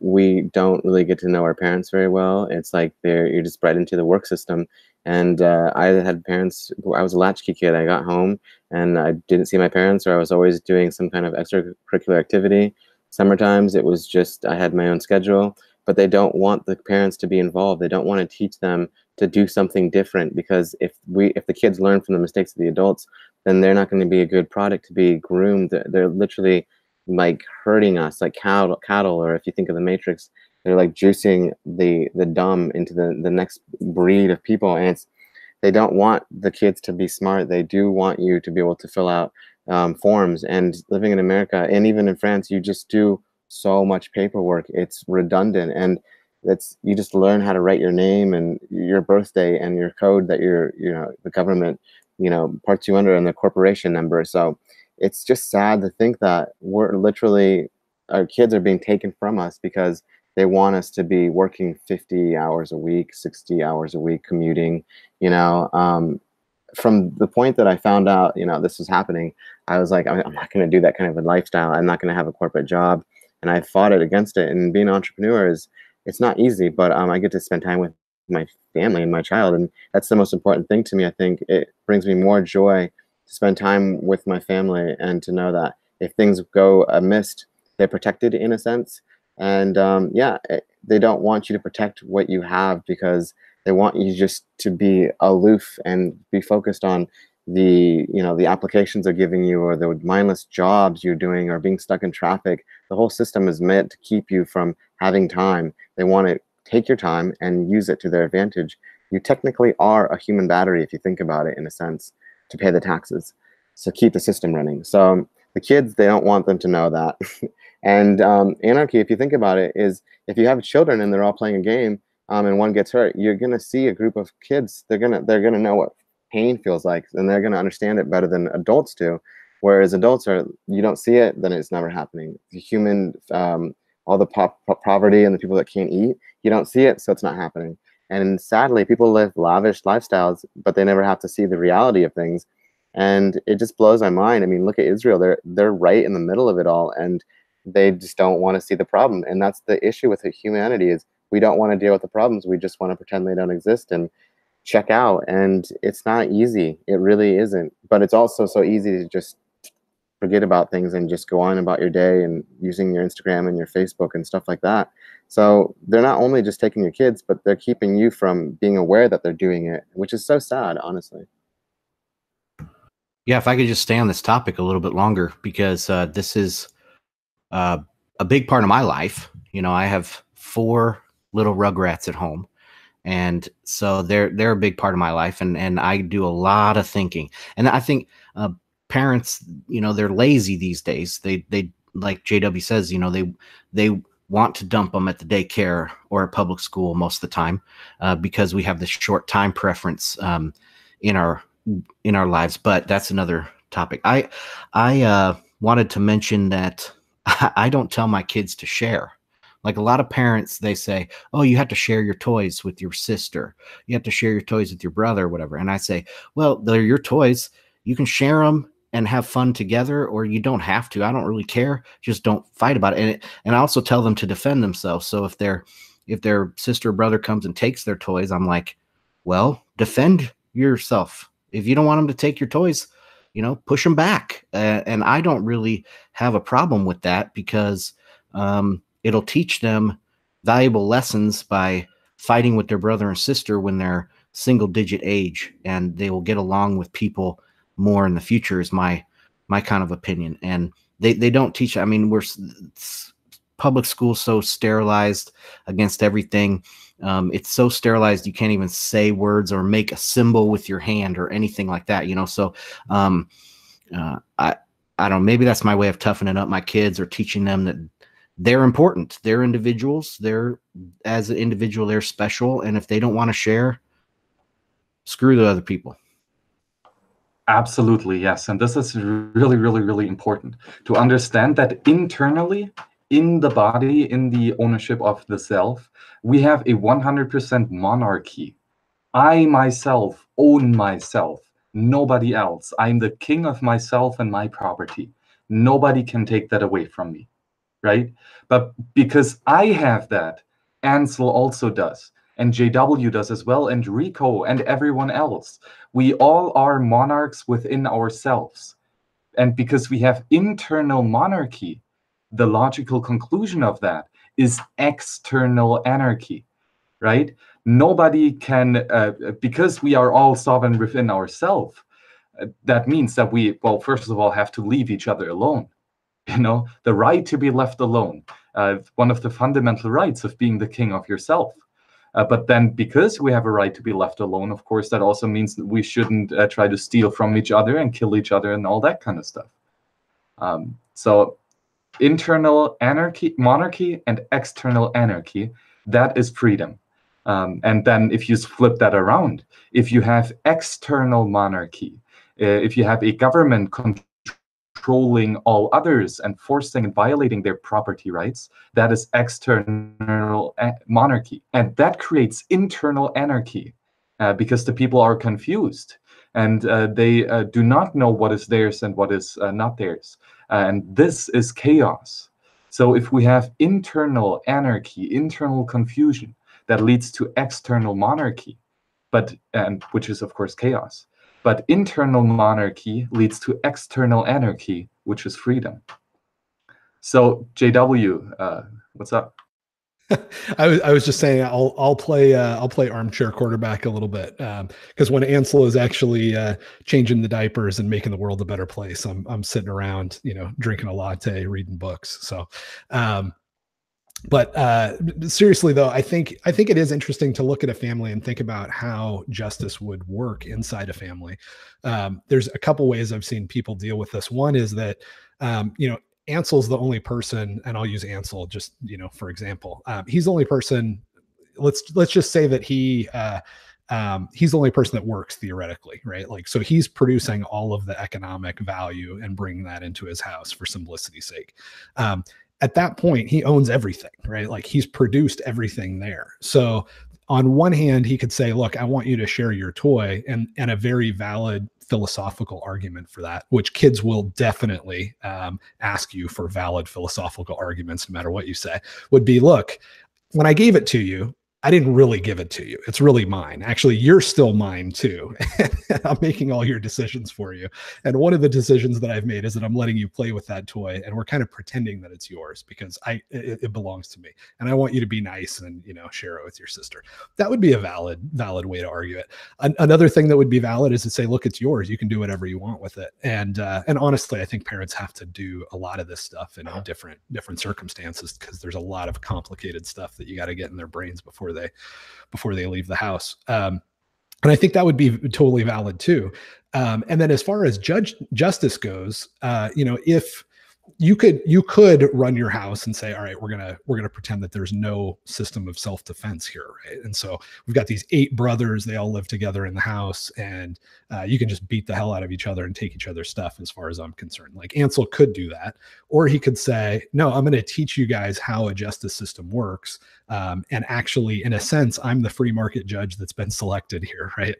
we don't really get to know our parents very well. It's like you're just bred into the work system. And I had parents, I was a latchkey kid. I got home and I didn't see my parents, or I was always doing some kind of extracurricular activity. Summertimes, it was just, I had my own schedule, but they don't want the parents to be involved. They don't want to teach them to do something different, because if the kids learn from the mistakes of the adults, then they're not going to be a good product to be groomed. They're literally like hurting us like cattle, or if you think of the Matrix, they're like juicing the dumb into the next breed of people. And they don't want the kids to be smart. They do want you to be able to fill out forms. And living in America, and even in France, you just do so much paperwork. It's redundant, and you just learn how to write your name and your birthday and your code that the government you know, Part 200 and the corporation number. So it's just sad to think that we're literally, our kids are being taken from us because they want us to be working 50 hours a week, 60 hours a week, commuting, you know. From the point that I found out, you know, this was happening, I was like, I'm not going to do that kind of a lifestyle. I'm not going to have a corporate job. And I fought it against it. And being an entrepreneur it's not easy, but I get to spend time with my family and my child. And that's the most important thing to me. I think it brings me more joy to spend time with my family and to know that if things go amiss, they're protected in a sense. And yeah, they don't want you to protect what you have because they want you just to be aloof and be focused on the, you know, the applications they're giving you or the mindless jobs you're doing or being stuck in traffic. The whole system is meant to keep you from having time. They want to take your time and use it to their advantage. You technically are a human battery, if you think about it, in a sense, to pay the taxes. So keep the system running. So the kids, they don't want them to know that. And anarchy, if you think about it, is if you have children and they're all playing a game and one gets hurt, you're going to see a group of kids. They're gonna know what pain feels like, and they're going to understand it better than adults do. Whereas adults are, you don't see it, then it's never happening. The human, all the poverty and the people that can't eat, you don't see it, so it's not happening. And sadly, people live lavish lifestyles, but they never have to see the reality of things. And it just blows my mind. I mean, look at Israel. They're right in the middle of it all, and they just don't want to see the problem. And that's the issue with humanity, is we don't want to deal with the problems. We just want to pretend they don't exist and check out. And it's not easy. It really isn't. But it's also so easy to just forget about things and just go on about your day and using your Instagram and your Facebook and stuff like that. So they're not only just taking your kids, but they're keeping you from being aware that they're doing it, which is so sad, honestly. Yeah, if I could just stay on this topic a little bit longer, because this is a big part of my life. You know, I have 4 little rugrats at home, and so they're a big part of my life, and I do a lot of thinking. And I think parents, you know, they're lazy these days. They like JW says, you know, they want to dump them at the daycare or a public school most of the time because we have this short time preference in our lives. But that's another topic. I wanted to mention that I don't tell my kids to share. Like a lot of parents, they say, oh, you have to share your toys with your sister. You have to share your toys with your brother or whatever. And I say, well, they're your toys. You can share them and have fun together, or you don't have to. I don't really care. Just don't fight about it. And I also tell them to defend themselves. So if their sister or brother comes and takes their toys, I'm like, well, defend yourself. If you don't want them to take your toys, you know, push them back. And I don't really have a problem with that, because it'll teach them valuable lessons by fighting with their brother and sister when they're single-digit age, and they will get along with people more in the future, is my kind of opinion. And they don't teach. I mean, public school so sterilized against everything. It's so sterilized you can't even say words or make a symbol with your hand or anything like that, you know. So I don't know, maybe that's my way of toughening up my kids, or teaching them that they're important. They're individuals. As an individual, they're special. And if they don't want to share, screw the other people. Absolutely, yes. And this is really, really, really important to understand that internally, in the body, in the ownership of the self, we have a 100% monarchy. I myself own myself, nobody else. I'm the king of myself and my property. Nobody can take that away from me, right? But because I have that, Ansel also does, and JW does as well, and Rico and everyone else. We all are monarchs within ourselves. And because we have internal monarchy, the logical conclusion of that is external anarchy, right? Nobody can, because we are all sovereign within ourselves, that means that we, well, first of all, have to leave each other alone. You know, the right to be left alone, one of the fundamental rights of being the king of yourself. But then, because we have a right to be left alone, of course, that also means that we shouldn't try to steal from each other and kill each other and all that kind of stuff. So internal anarchy, monarchy, and external anarchy, that is freedom. And then if you flip that around, if you have external monarchy, If you have a government controlling all others and forcing and violating their property rights, that is external monarchy. And that creates internal anarchy because the people are confused and they do not know what is theirs and what is not theirs. And this is chaos. So if we have internal anarchy, internal confusion, that leads to external monarchy, which is of course chaos. But internal monarchy leads to external anarchy, which is freedom. So JW, what's up? I was just saying I'll play armchair quarterback a little bit, because when Ansel is actually changing the diapers and making the world a better place, I'm sitting around, drinking a latte, reading books. So but seriously though, I think it is interesting to look at a family and think about how justice would work inside a family. There's a couple ways I've seen people deal with this. One is that Ansel's the only person, and I'll use Ansel just, for example. He's the only person, let's just say that he's the only person that works theoretically, right? Like, so he's producing all of the economic value and bringing that into his house for simplicity's sake. At that point, he owns everything, right? Like, he's produced everything there. So on one hand, he could say, look, I want you to share your toy, and a very valid philosophical argument for that, which kids will definitely ask you for valid philosophical arguments, no matter what you say, would be, look, when I gave it to you, I didn't really give it to you. It's really mine. Actually, you're still mine too. I'm making all your decisions for you. And one of the decisions that I've made is that I'm letting you play with that toy, and we're kind of pretending that it's yours because it belongs to me. And I want you to be nice and, share it with your sister. That would be a valid way to argue it. Another thing that would be valid is to say, look, it's yours. You can do whatever you want with it. And honestly, I think parents have to do a lot of this stuff in different circumstances, because there's a lot of complicated stuff that you got to get in their brains before they leave the house. And I think that would be totally valid too. And then as far as justice goes, if you could run your house and say, all right, we're gonna pretend that there's no system of self-defense here, right? And so we've got these 8 brothers, they all live together in the house, and you can just beat the hell out of each other and take each other's stuff, as far as I'm concerned. Like, Ansel could do that, or he could say, no, I'm going to teach you guys how a justice system works, and actually, in a sense, I'm the free market judge that's been selected here, right?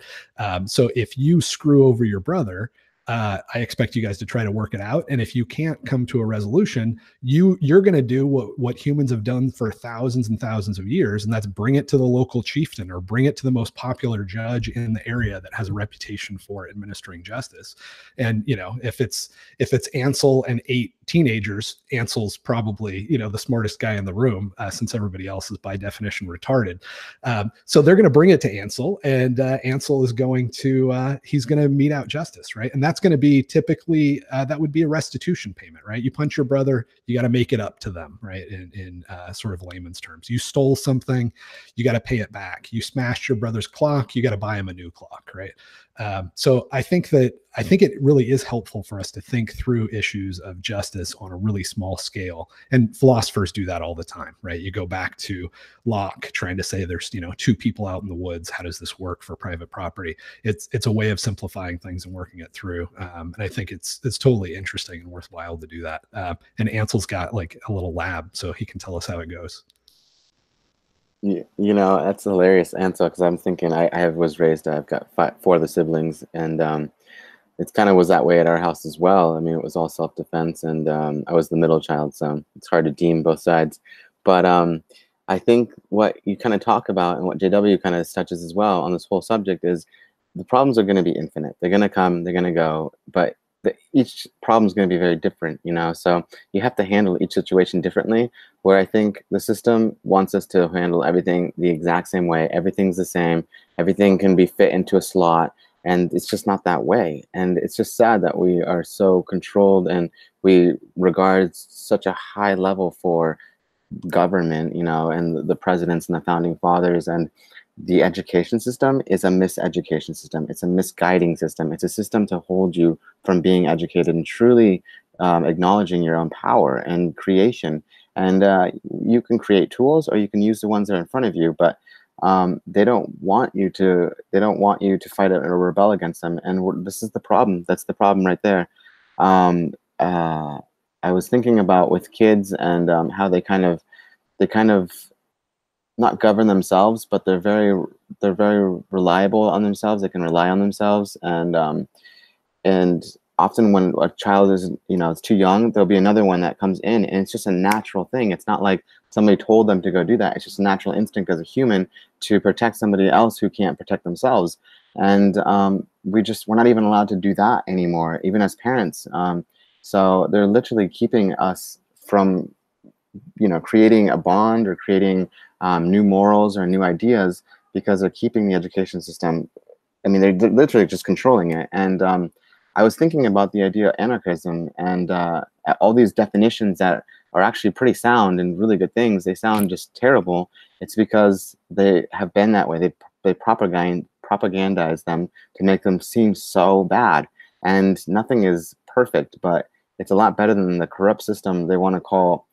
So if you screw over your brother, I expect you guys to try to work it out. And if you can't come to a resolution, you're going to do what humans have done for thousands and thousands of years. And that's bring it to the local chieftain, or bring it to the most popular judge in the area that has a reputation for administering justice. And, if it's Ansel and 8 teenagers, Ansel's probably, the smartest guy in the room, since everybody else is by definition retarded. So they're going to bring it to Ansel, and Ansel is going to, he's going to mete out justice, right? And that's going to be typically, that would be a restitution payment, right? You punch your brother, you got to make it up to them, right? In sort of layman's terms, you stole something, you got to pay it back. You smashed your brother's clock, you got to buy him a new clock, right? So I think it really is helpful for us to think through issues of justice on a really small scale. And philosophers do that all the time, right? You go back to Locke trying to say there's, 2 people out in the woods. How does this work for private property? It's a way of simplifying things and working it through. And I think it's totally interesting and worthwhile to do that. And Ansel's got like a little lab, so he can tell us how it goes. That's hilarious, Ansel, because I'm thinking I've got 4 of the siblings, and it kind of was that way at our house as well. I mean, it was all self-defense, and I was the middle child, so it's hard to deem both sides. But I think what you kind of talk about, and what JW kind of touches as well on this whole subject, is the problems are going to be infinite. They're going to come, they're going to go, but each problem is going to be very different, so you have to handle each situation differently, where I think the system wants us to handle everything the exact same way. Everything's the same. Everything can be fit into a slot, and it's just not that way. And it's just sad that we are so controlled, and we regard such a high level for government, and the presidents and the founding fathers, and the education system is a miseducation system. It's a misguiding system. It's a system to hold you from being educated and truly acknowledging your own power and creation. And you can create tools, or you can use the ones that are in front of you. But they don't want you to fight it or rebel against them. And this is the problem. That's the problem right there. I was thinking about with kids and how they kind of not govern themselves, but they're very reliable on themselves. They can rely on themselves, and often when a child is, it's too young, there'll be another one that comes in, and it's just a natural thing. It's not like somebody told them to go do that. It's just a natural instinct as a human to protect somebody else who can't protect themselves. And we're not even allowed to do that anymore, even as parents. So they're literally keeping us from, creating a bond or creating new morals or new ideas, because they're keeping the education system. I mean, they're literally just controlling it. And I was thinking about the idea of anarchism and all these definitions that are actually pretty sound and really good things. They sound just terrible. It's because they have been that way. They propagandize them to make them seem so bad. And nothing is perfect, but it's a lot better than the corrupt system they want to call,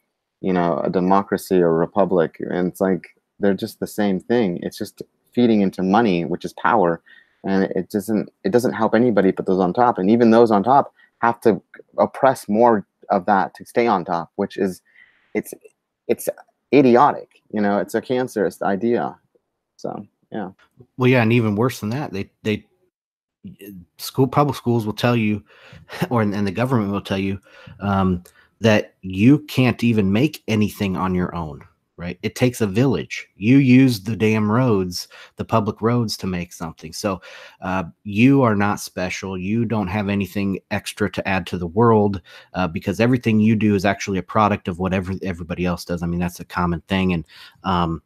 a democracy or republic. And it's like, they're just the same thing. It's just feeding into money, which is power. And it doesn't help anybody but those on top. And even those on top have to oppress more of that to stay on top, which is, it's idiotic. It's a cancerous idea. So, yeah. Well, yeah. And even worse than that, public schools will tell you, and the government will tell you, that you can't even make anything on your own, right? It takes a village. You use the damn roads, the public roads, to make something. So you are not special. You don't have anything extra to add to the world, because everything you do is actually a product of whatever everybody else does. I mean, that's a common thing. And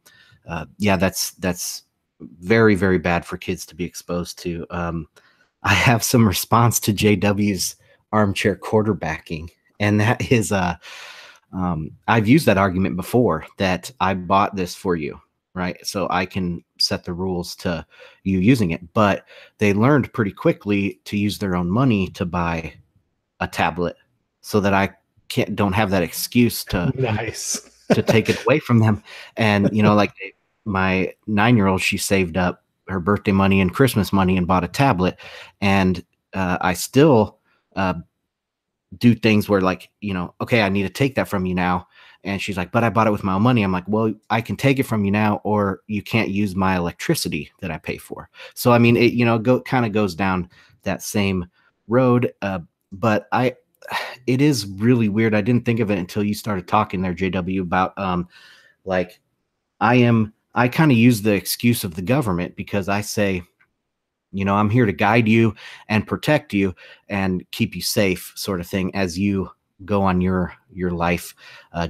yeah, that's very, very bad for kids to be exposed to. I have some response to JW's armchair quarterbacking. And that is, I've used that argument before, that I bought this for you, right? So I can set the rules to you using it. But they learned pretty quickly to use their own money to buy a tablet, so that I don't have that excuse to to take it away from them. And like my 9-year-old, she saved up her birthday money and Christmas money and bought a tablet, and I still do things where, like, okay, I need to take that from you now. And she's like, but I bought it with my own money. I'm like, well, I can take it from you now, or you can't use my electricity that I pay for. So, I mean, it kind of goes down that same road. But it is really weird. I didn't think of it until you started talking there, JW, about like, I kind of use the excuse of the government, because I say, I'm here to guide you and protect you and keep you safe, sort of thing, as you go on your life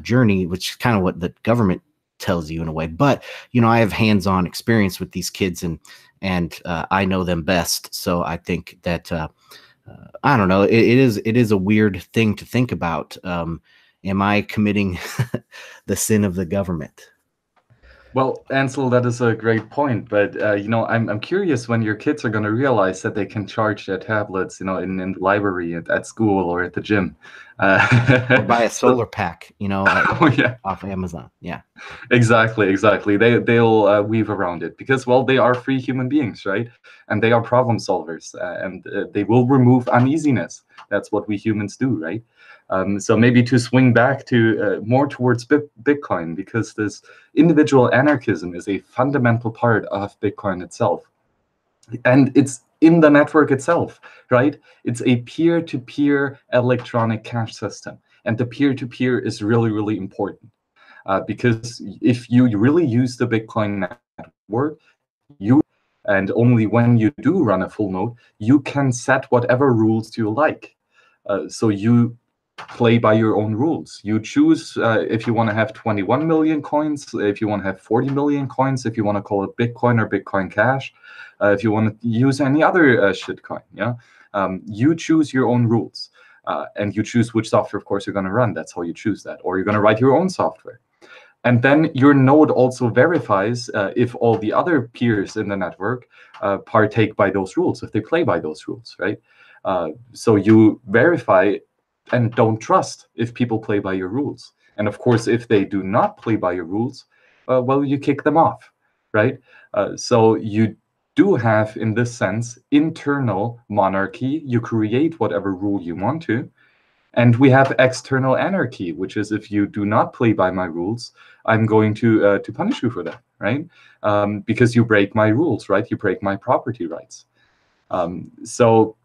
journey, which is kind of what the government tells you in a way. But, I have hands-on experience with these kids, and I know them best. So I think that, I don't know, it is a weird thing to think about. Am I committing the sin of the government? Well, Ansel, that is a great point. But, I'm curious when your kids are going to realize that they can charge their tablets, in the library, at school, or at the gym. Or buy a solar pack, off Amazon. Yeah, exactly. They'll weave around it, because, well, they are free human beings, right? And they are problem solvers, and they will remove uneasiness. That's what we humans do, right? So maybe to swing back to more towards Bitcoin, because this individual anarchism is a fundamental part of Bitcoin itself. And it's in the network itself, right? It's a peer-to-peer electronic cash system. And the peer-to-peer is really, really important. Because if you really use the Bitcoin network, and only when you do run a full node, you can set whatever rules you like. So you play by your own rules. You choose if you want to have 21 million coins, if you want to have 40 million coins, if you want to call it Bitcoin or Bitcoin Cash, if you want to use any other shitcoin. Yeah, you choose your own rules, and you choose which software, of course, you're going to run. That's how you choose that, or you're going to write your own software. And then your node also verifies if all the other peers in the network partake by those rules, if they play by those rules, right? So you verify and don't trust if people play by your rules. And of course, if they do not play by your rules, well, you kick them off. right? So you do have, in this sense, internal monarchy. You create whatever rule you want to. And we have external anarchy, which is if you do not play by my rules, I'm going to punish you for that, right? Because you break my rules, right? You break my property rights. So,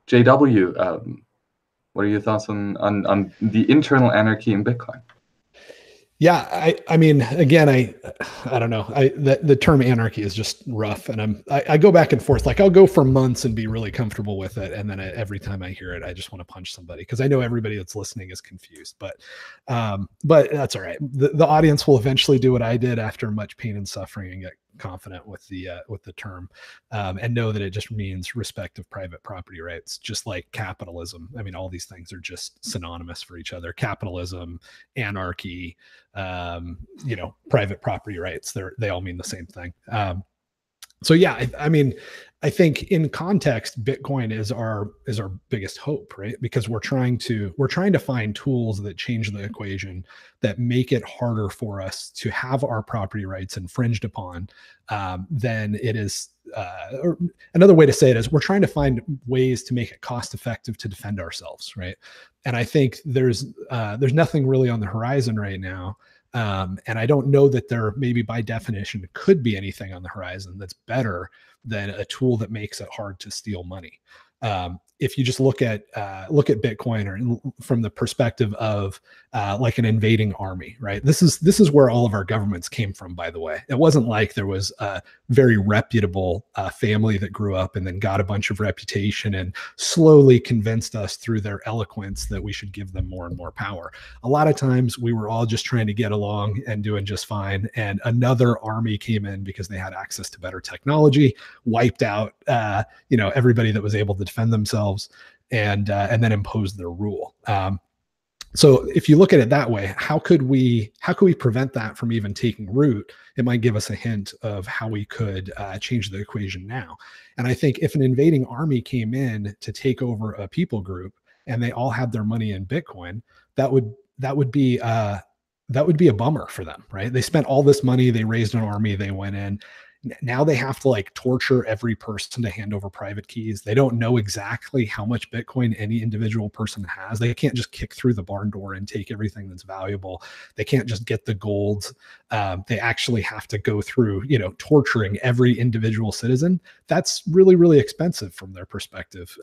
JW, what are your thoughts on the internal anarchy in Bitcoin? Yeah, I mean, again, I don't know. The term anarchy is just rough, and I go back and forth. Like I'll go for months and be really comfortable with it, and then every time I hear it, I just want to punch somebody because I know everybody that's listening is confused. But that's all right. The audience will eventually do what I did after much pain and suffering and get confident with the term, and know that it just means respect of private property rights, just like capitalism. I mean, all these things are just synonymous for each other. Capitalism, anarchy, private property rights, they all mean the same thing. So yeah, I mean, I think in context, Bitcoin is our biggest hope, right? Because we're trying to find tools that change the equation, that make it harder for us to have our property rights infringed upon than it is. Or another way to say it is we're trying to find ways to make it cost effective to defend ourselves, right? And I think there's nothing really on the horizon right now. And I don't know that there maybe by definition could be anything on the horizon that's better than a tool that makes it hard to steal money. If you just look at Bitcoin or from the perspective of like an invading army, right? This is where all of our governments came from, by the way. It wasn't like there was a very reputable family that grew up and then got a bunch of reputation and slowly convinced us through their eloquence that we should give them more and more power. A lot of times we were all just trying to get along and doing just fine. And another army came in because they had access to better technology, wiped out everybody that was able to defend themselves, and then imposed their rule. So if you look at it that way, how could we prevent that from even taking root? It might give us a hint of how we could change the equation now. And I think if an invading army came in to take over a people group and they all had their money in Bitcoin, that would be a bummer for them, right? They spent all this money, they raised an army, they went in. Now they have to like torture every person to hand over private keys. They don't know exactly how much Bitcoin any individual person has. They can't just kick through the barn door and take everything that's valuable. They can't just get the gold. They actually have to go through, torturing every individual citizen. That's really, really expensive from their perspective.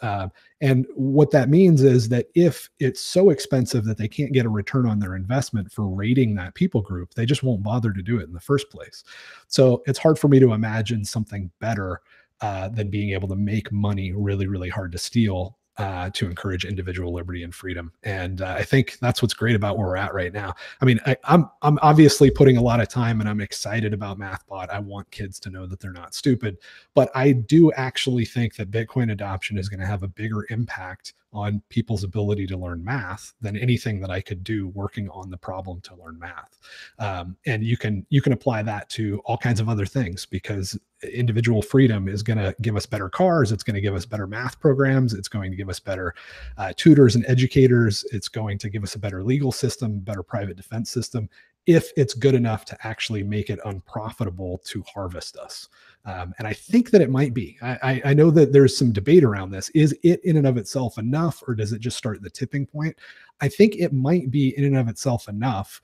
And what that means is that if it's so expensive that they can't get a return on their investment for raiding that people group, they just won't bother to do it in the first place. So it's hard for me to imagine something better than being able to make money really, really hard to steal to encourage individual liberty and freedom. And I think that's what's great about where we're at right now. I mean, I'm obviously putting a lot of time and I'm excited about MathBot. I want kids to know that they're not stupid, but I do actually think that Bitcoin adoption is going to have a bigger impact on people's ability to learn math than anything that I could do working on the problem to learn math. And you can apply that to all kinds of other things, because individual freedom is going to give us better cars. It's going to give us better math programs. It's going to give us better tutors and educators. It's going to give us a better legal system, better private defense system, if it's good enough to actually make it unprofitable to harvest us. And I think that it might be. I know that there's some debate around this. Is it in and of itself enough, or does it just start at the tipping point? I think it might be in and of itself enough,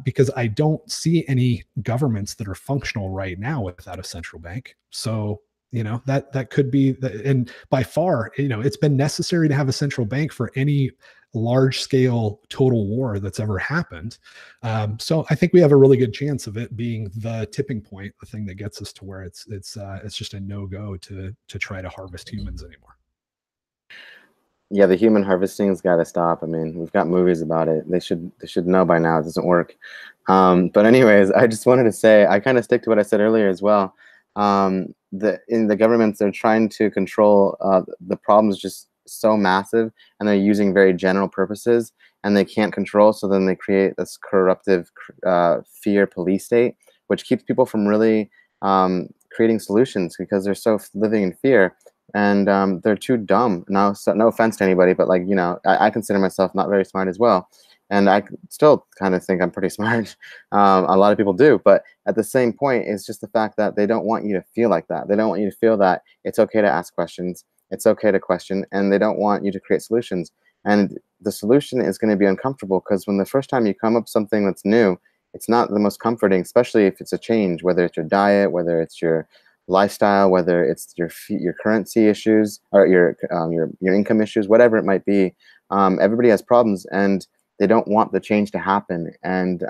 because I don't see any governments that are functional right now without a central bank. So, that could be, and by far, it's been necessary to have a central bank for any large scale total war that's ever happened. So I think we have a really good chance of it being the tipping point, the thing that gets us to where it's just a no-go to try to harvest humans anymore. Yeah, the human harvesting's got to stop. I mean, we've got movies about it. They should know by now it doesn't work. But anyways, I just wanted to say, I kind of stick to what I said earlier as well. In the governments, they're trying to control the problems just so massive, and they're using very general purposes, and they can't control. So then they create this corruptive fear police state, which keeps people from really creating solutions, because they're so living in fear. And they're too dumb. No offense to anybody, but I consider myself not very smart as well. And I still kind of think I'm pretty smart. A lot of people do, but at the same point, it's just the fact that they don't want you to feel like that. They don't want you to feel that it's okay to ask questions, it's okay to question, and they don't want you to create solutions. And the solution is going to be uncomfortable, because when the first time you come up with something that's new, it's not the most comforting, especially if it's a change, whether it's your diet, whether it's your lifestyle, whether it's your currency issues, or your income issues, whatever it might be. Everybody has problems, and they don't want the change to happen. And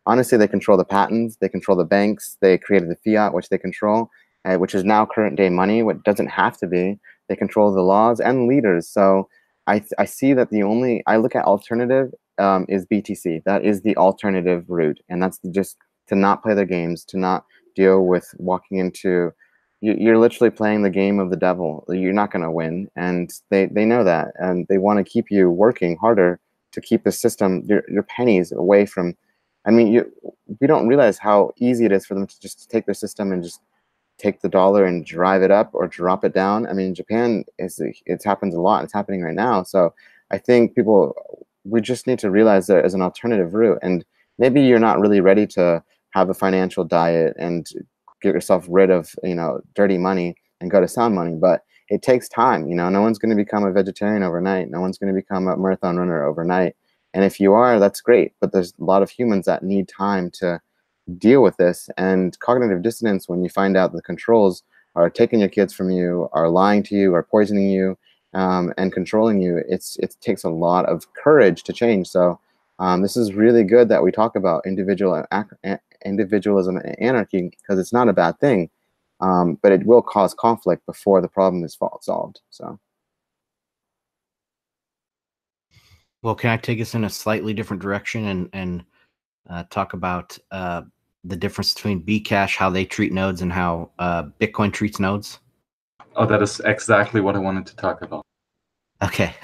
honestly, they control the patents, they control the banks, they created the fiat, which they control, which is now current day money, what doesn't have to be. They control the laws and leaders. So I see that I look at alternative is BTC. That is the alternative route. And that's just to not play their games, to not deal with walking into, you're literally playing the game of the devil. You're not going to win. And they know that. And they want to keep you working harder to keep the system, your pennies away from, I mean, we don't realize how easy it is for them to just take their system and just take the dollar and drive it up or drop it down. I mean, Japan, it happens a lot. It's happening right now. So I think we just need to realize there is an alternative route. And maybe you're not really ready to have a financial diet and get yourself rid of, dirty money and go to sound money. But it takes time. No one's going to become a vegetarian overnight. No one's going to become a marathon runner overnight. And if you are, that's great. But there's a lot of humans that need time to deal with this. And cognitive dissonance, when you find out the controls are taking your kids from you, are lying to you, are poisoning you, and controlling you, it takes a lot of courage to change. So this is really good that we talk about individualism and anarchy, because it's not a bad thing. But it will cause conflict before the problem is solved. So, well, can I take us in a slightly different direction and talk about the difference between Bcash, how they treat nodes, and how Bitcoin treats nodes? Oh, that is exactly what I wanted to talk about. Okay.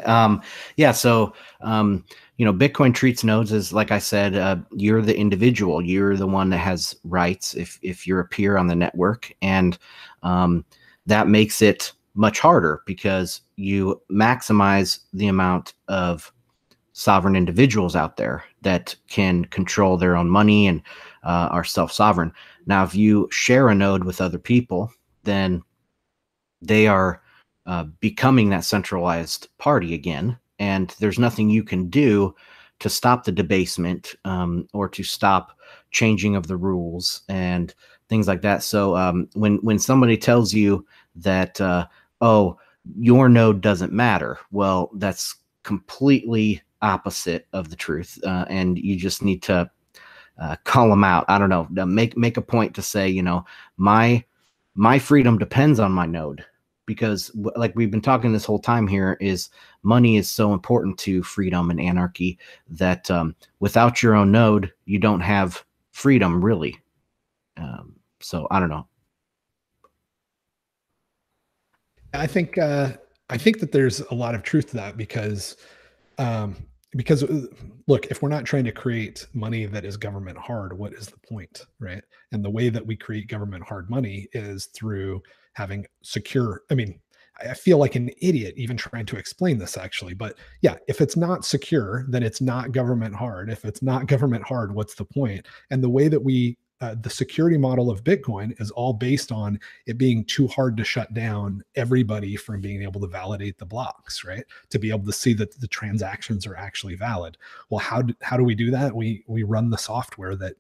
Yeah. So, Bitcoin treats nodes as, like I said, you're the individual. You're the one that has rights if you're a peer on the network. And that makes it much harder, because you maximize the amount of sovereign individuals out there that can control their own money and are self-sovereign. Now, if you share a node with other people, then they are becoming that centralized party again, and there's nothing you can do to stop the debasement or to stop changing of the rules and things like that. So when somebody tells you that, oh, your node doesn't matter, well, that's completely opposite of the truth, and you just need to call them out. I don't know, make a point to say, my freedom depends on my node. Because, like we've been talking this whole time here, is money is so important to freedom and anarchy that without your own node, you don't have freedom, really. So I don't know. I think that there's a lot of truth to that, because look, if we're not trying to create money that is government hard, what is the point, right? And the way that we create government hard money is through having secure, I feel like an idiot even trying to explain this, actually. But yeah, if it's not secure, then it's not government hard. If it's not government hard, what's the point? And the way that the security model of Bitcoin is all based on it being too hard to shut down everybody from being able to validate the blocks, right? To be able to see that the transactions are actually valid. Well, how do we do that? We run the software that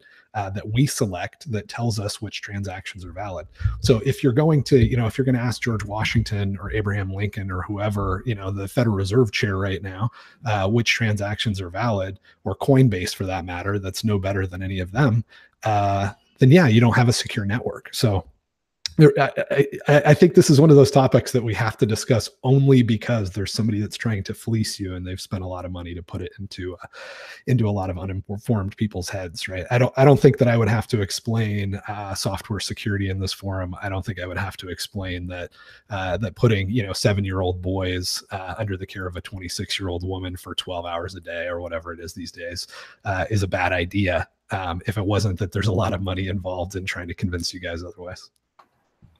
we select that tells us which transactions are valid. So if you're going to, if you're going to ask George Washington or Abraham Lincoln or whoever, the Federal Reserve chair right now, which transactions are valid, or Coinbase for that matter, that's no better than any of them, then yeah, you don't have a secure network. So I think this is one of those topics that we have to discuss only because there's somebody that's trying to fleece you, and they've spent a lot of money to put it into a lot of uninformed people's heads, right? I don't think that I would have to explain software security in this forum. I don't think I would have to explain that that putting 7-year-old boys under the care of a 26-year-old woman for 12 hours a day or whatever it is these days is a bad idea. If it wasn't that there's a lot of money involved in trying to convince you guys otherwise.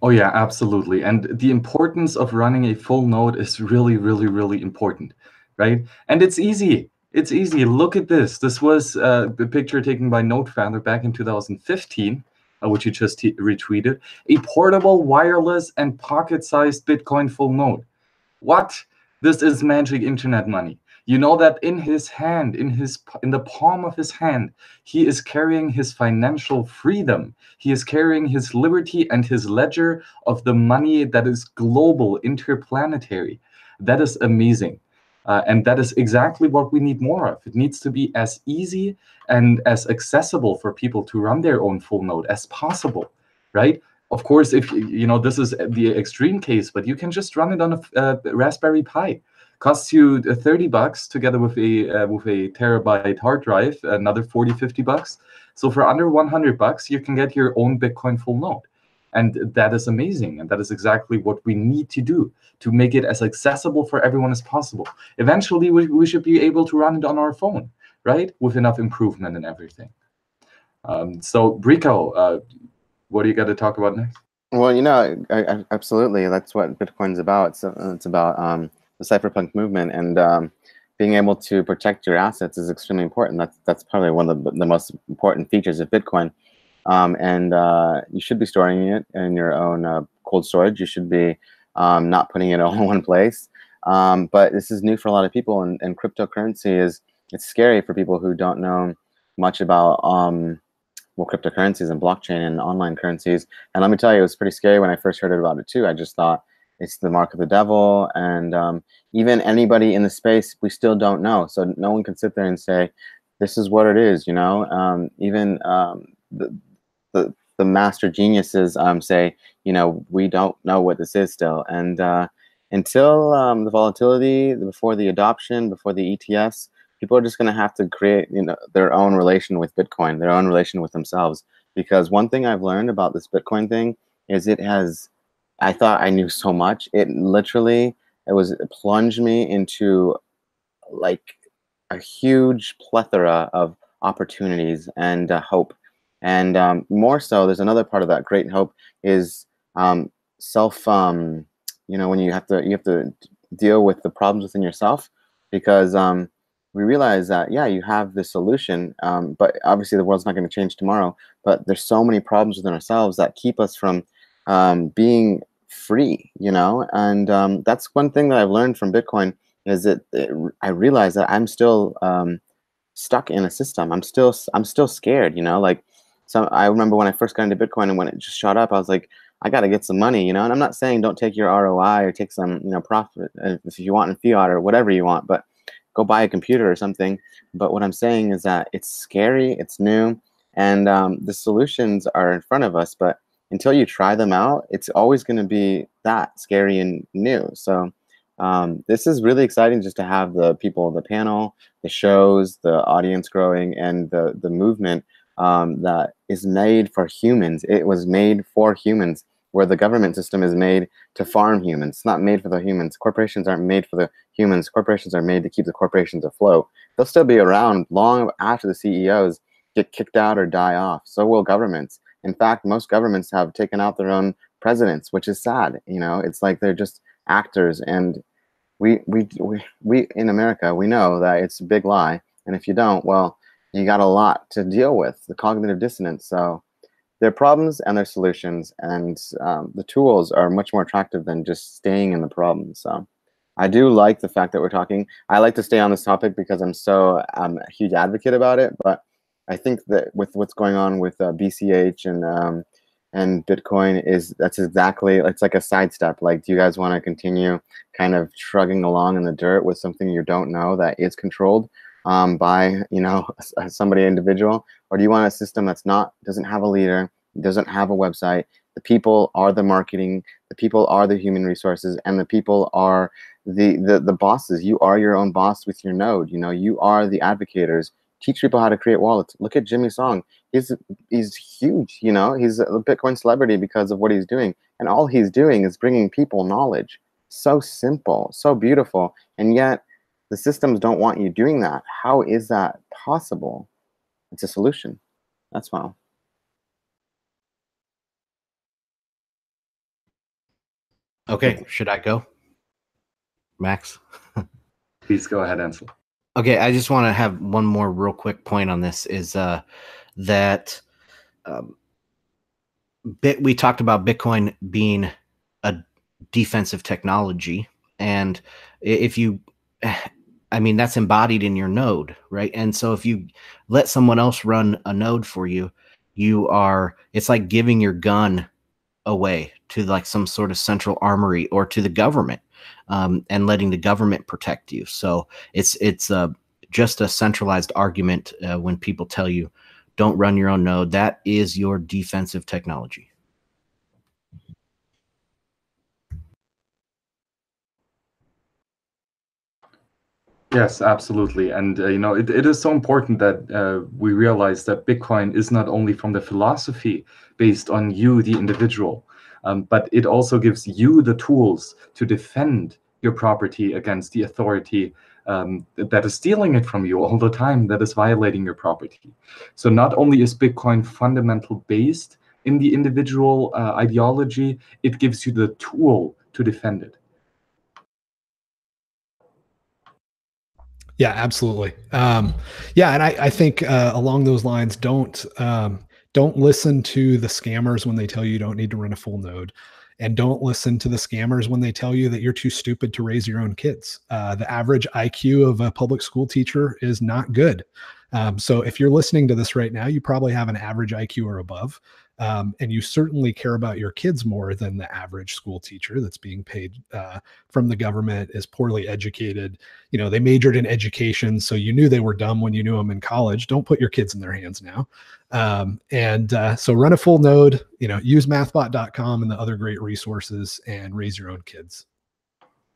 Oh yeah, absolutely. And the importance of running a full node is really, really, really important, right? And it's easy. It's easy. Look at this. This was a picture taken by Notefather back in 2015, which you just retweeted. A portable, wireless, and pocket-sized Bitcoin full node. What? This is magic internet money. You know that in his hand, in the palm of his hand, he is carrying his financial freedom. He is carrying his liberty and his ledger of the money that is global, interplanetary. That is amazing. And that is exactly what we need more of. It needs to be as easy and as accessible for people to run their own full node as possible, right? Of course, if you know, this is the extreme case, but you can just run it on a Raspberry Pi. Costs you $30 together with a terabyte hard drive, another 40, $50. So for under $100, you can get your own Bitcoin full node. And that is amazing. And that is exactly what we need to do to make it as accessible for everyone as possible. Eventually, we should be able to run it on our phone, right? With enough improvement and everything. So Rico, what do you got to talk about next? Well, you know, absolutely. That's what Bitcoin's about. It's about the cypherpunk movement, and being able to protect your assets is extremely important. That's probably one of the most important features of Bitcoin. And you should be storing it in your own cold storage. You should be not putting it all in one place. But this is new for a lot of people, and cryptocurrency it's scary for people who don't know much about well, cryptocurrencies and blockchain and online currencies. And let me tell you, it was pretty scary when I first heard about it too. I just thought it's the mark of the devil, and even anybody in the space, we still don't know. So no one can sit there and say, this is what it is, you know. Even the master geniuses say, you know, we don't know what this is still. And until the volatility, before the adoption, before the ETFs, people are just going to have to create, you know, their own relation with Bitcoin, their own relation with themselves. Because one thing I've learned about this Bitcoin thing is I thought I knew so much. It plunged me into like a huge plethora of opportunities and hope. And more so, there's another part of that great hope is self, you know, when you have to deal with the problems within yourself, because we realize that, yeah, you have the solution, but obviously the world's not going to change tomorrow. But there's so many problems within ourselves that keep us from being free, you know. And that's one thing that I've learned from Bitcoin is that I realize that I'm still stuck in a system. I'm still scared, you know. Like, so I remember when I first got into Bitcoin and when it just shot up, I was like, I got to get some money, you know. And I'm not saying don't take your ROI or take some, you know, profit if you want in fiat or whatever you want, but go buy a computer or something. But what I'm saying is that it's scary, it's new, and the solutions are in front of us. But until you try them out, it's always going to be that scary and new. So this is really exciting just to have the people, the panel, the shows, the audience growing, and the movement that is made for humans. It was made for humans, where the government system is made to farm humans. It's not made for the humans. Corporations aren't made for the humans. Corporations are made to keep the corporations afloat. They'll still be around long after the CEOs get kicked out or die off. So will governments. In fact, most governments have taken out their own presidents, which is sad. You know, it's like they're just actors. And we in America, we know that it's a big lie. And if you don't, well, you got a lot to deal with, the cognitive dissonance. So there are problems and there are solutions, and the tools are much more attractive than just staying in the problem. So I do like the fact that we're talking. I like to stay on this topic because I'm a huge advocate about it. But I think that with what's going on with BCH and Bitcoin, that's exactly, it's like a sidestep. Like, do you guys want to continue kind of shrugging along in the dirt with something you don't know that is controlled by, you know, somebody individual? Or do you want a system doesn't have a leader, doesn't have a website? The people are the marketing, the people are the human resources, and the people are the bosses. You are your own boss with your node. You know, you are the advocators. Teach people how to create wallets. Look at Jimmy Song. He's huge. You know, he's a Bitcoin celebrity because of what he's doing, and all he's doing is bringing people knowledge. So simple, so beautiful, and yet the systems don't want you doing that. How is that possible? It's a solution. That's why. Okay, should I go, Max? Please go ahead, Ansel. Okay, I just want to have one more real quick point on this is that we talked about Bitcoin being a defensive technology, and if you, I mean, that's embodied in your node, right? And so if you let someone else run a node for you, it's like giving your gun away to like some sort of central armory or to the government, and letting the government protect you. So it's just a centralized argument when people tell you don't run your own node. That is your defensive technology. Yes, absolutely. And, it is so important that we realize that Bitcoin is not only from the philosophy based on you, the individual, but it also gives you the tools to defend your property against the authority that is stealing it from you all the time, that is violating your property. So not only is Bitcoin fundamental based in the individual ideology, it gives you the tool to defend it. Yeah, absolutely. Yeah, and I think along those lines, don't listen to the scammers when they tell you don't need to run a full node, and don't listen to the scammers when they tell you that you're too stupid to raise your own kids. The average IQ of a public school teacher is not good. So if you're listening to this right now, you probably have an average IQ or above. And you certainly care about your kids more than the average school teacher that's being paid from the government, is poorly educated. They majored in education, so you knew they were dumb when you knew them in college. Don't put your kids in their hands now. So run a full node, use mathbot.com and the other great resources, and raise your own kids.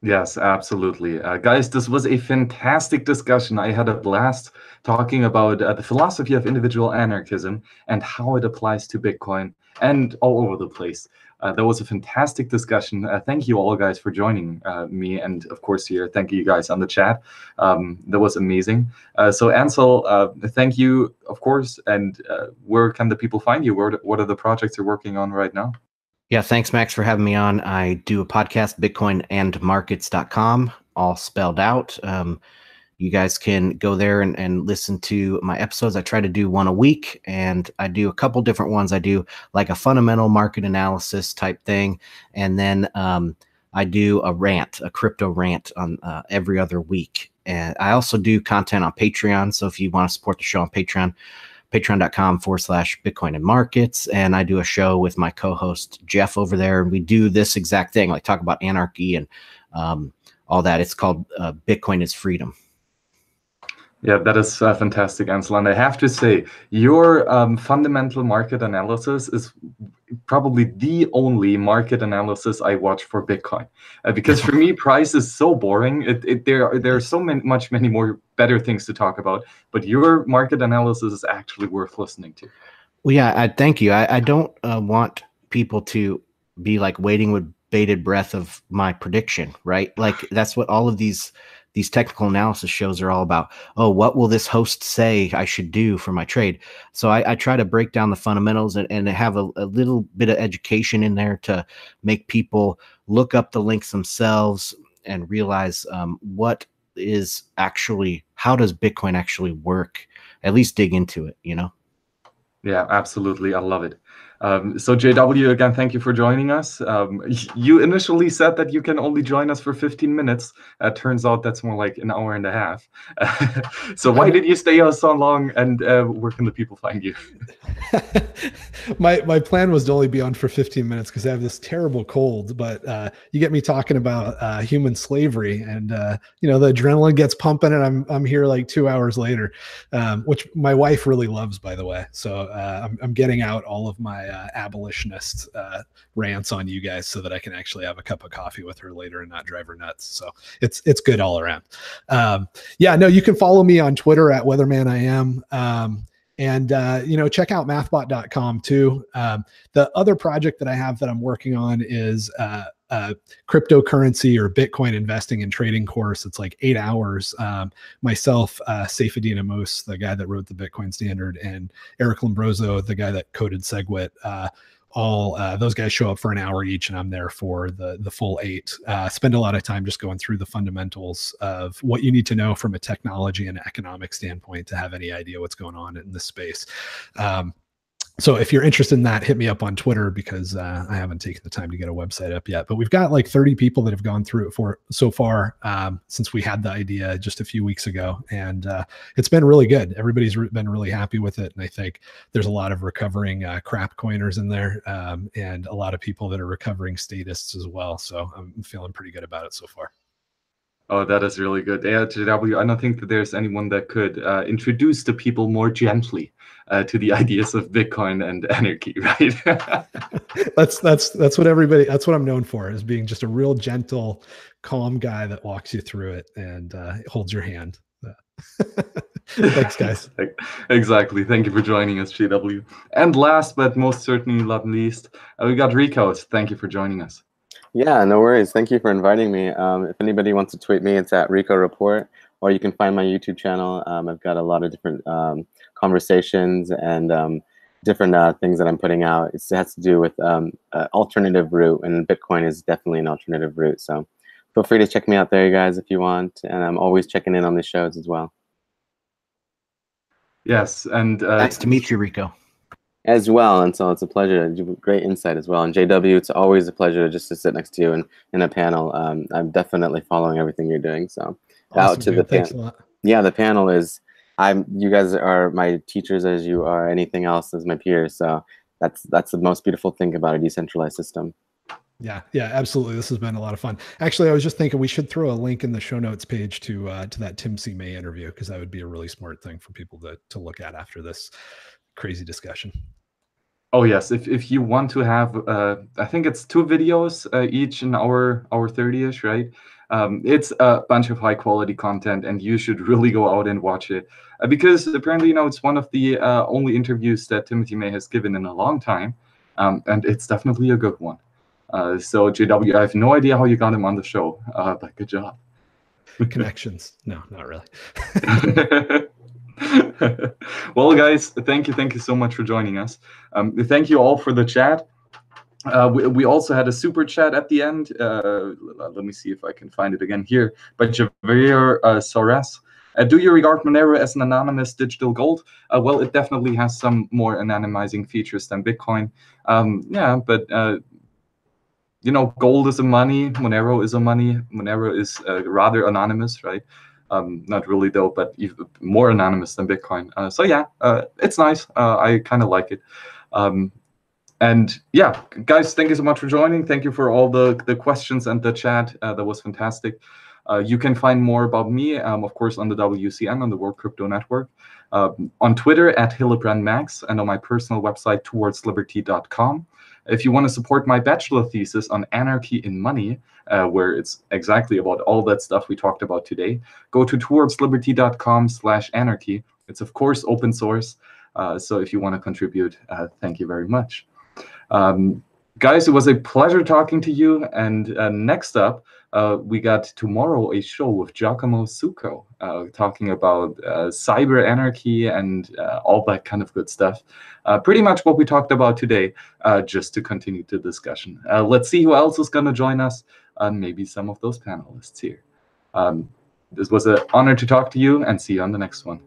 Yes, absolutely. Guys, this was a fantastic discussion. I had a blast talking about the philosophy of individual anarchism and how it applies to Bitcoin and all over the place. That was a fantastic discussion. Thank you all, guys, for joining me. And of course, here, thank you guys on the chat. That was amazing. So Ansel, thank you, of course. And where can the people find you? What are the projects you're working on right now? Yeah, thanks, Max, for having me on. I do a podcast, bitcoinandmarkets.com, all spelled out. You guys can go there and listen to my episodes. I try to do one a week, and I do a couple different ones. I do like a fundamental market analysis type thing, and then I do a crypto rant on every other week. And I also do content on Patreon, so if you want to support the show on Patreon, patreon.com/Bitcoin and Markets. And I do a show with my co-host Jeff over there, and we do this exact thing, like talk about anarchy and all that. It's called Bitcoin is Freedom. Yeah, that is fantastic, Ansel. And I have to say, your fundamental market analysis is probably the only market analysis I watch for Bitcoin. Because for me, price is so boring. There are so many more better things to talk about. But your market analysis is actually worth listening to. Well, yeah, I thank you. I don't want people to be like waiting with bated breath of my prediction, right? Like that's what all of these technical analysis shows are all about. Oh, what will this host say I should do for my trade? So I try to break down the fundamentals and have a little bit of education in there to make people look up the links themselves and realize what is actually, how does Bitcoin actually work? At least dig into it, Yeah, absolutely. I love it. So JW, again, thank you for joining us. You initially said that you can only join us for 15 minutes. Turns out that's more like an hour and a half. So why did you stay so long, and where can the people find you? My plan was to only be on for 15 minutes because I have this terrible cold, but you get me talking about human slavery, and the adrenaline gets pumping, and I'm here like 2 hours later, which my wife really loves, by the way. So I'm getting out all of my abolitionist rants on you guys so that I can actually have a cup of coffee with her later and not drive her nuts. So it's good all around. Yeah, no, you can follow me on Twitter at WeathermanIam. And, check out mathbot.com too. The other project that I have that I'm working on is a cryptocurrency or Bitcoin investing and trading course. It's like 8 hours. Myself, Saifedean Amos, the guy that wrote the Bitcoin Standard, and Eric Lombroso, the guy that coded SegWit, all those guys show up for an hour each, and I'm there for the full 8. Spend a lot of time just going through the fundamentals of what you need to know from a technology and economic standpoint to have any idea what's going on in this space. So if you're interested in that, hit me up on Twitter, because I haven't taken the time to get a website up yet. But we've got like 30 people that have gone through it so far since we had the idea just a few weeks ago. And it's been really good. Everybody's been really happy with it. And I think there's a lot of recovering crap coiners in there, and a lot of people that are recovering statists as well. So I'm feeling pretty good about it so far. Oh, that is really good. Yeah, JW, I don't think that there's anyone that could introduce the people more gently to the ideas of Bitcoin and anarchy, right? that's what I'm known for, is being just a real gentle, calm guy that walks you through it and holds your hand. Thanks, guys. Exactly. Thank you for joining us, JW. And last but most certainly not least, we got Rico. Thank you for joining us. Yeah, no worries. Thank you for inviting me. If anybody wants to tweet me, it's at Rico Report, or you can find my YouTube channel. I've got a lot of different conversations and different things that I'm putting out. It has to do with alternative route, and Bitcoin is definitely an alternative route. So feel free to check me out there, you guys, if you want. And I'm always checking in on the shows as well. Yes, and nice to meet you, Rico. As well, and so it's a pleasure. Great insight as well. And JW, it's always a pleasure just to sit next to you in a panel. I'm definitely following everything you're doing. So awesome, out to the panel. Yeah, the panel is. You guys are my teachers as you are anything else as my peers. So that's the most beautiful thing about a decentralized system. Yeah, absolutely. This has been a lot of fun. Actually, I was just thinking we should throw a link in the show notes page to that Tim C. May interview, because that would be a really smart thing for people to look at after this crazy discussion. Oh yes, if you want to have, I think it's 2 videos, each an hour 30-ish, right? It's a bunch of high quality content, and you should really go out and watch it, because apparently, it's one of the only interviews that Timothy May has given in a long time, and it's definitely a good one. So JW, I have no idea how you got him on the show, but good job. Connections? No, not really. Well, guys, thank you so much for joining us. Thank you all for the chat. We also had a super chat at the end. Let me see if I can find it again here. By Javier Soares. Do you regard Monero as an anonymous digital gold? Well, it definitely has some more anonymizing features than Bitcoin. Yeah, but gold is a money. Monero is a money. Monero is rather anonymous, right? Not really though, but even more anonymous than Bitcoin. So yeah, it's nice. I kind of like it. And yeah, guys, thank you so much for joining. Thank you for all the questions and the chat. That was fantastic. You can find more about me, of course, on the WCN, on the World Crypto Network, on Twitter at HillebrandMax, and on my personal website, towardsliberty.com. If you want to support my bachelor thesis on anarchy in money, where it's exactly about all that stuff we talked about today, go to towardsliberty.com/anarchy. It's, of course, open source. So if you want to contribute, thank you very much. Guys, it was a pleasure talking to you. And next up, we got tomorrow a show with Giacomo Succo, talking about cyber anarchy and all that kind of good stuff. Pretty much what we talked about today, just to continue the discussion. Let's see who else is going to join us, maybe some of those panelists here. This was an honor to talk to you, and see you on the next one.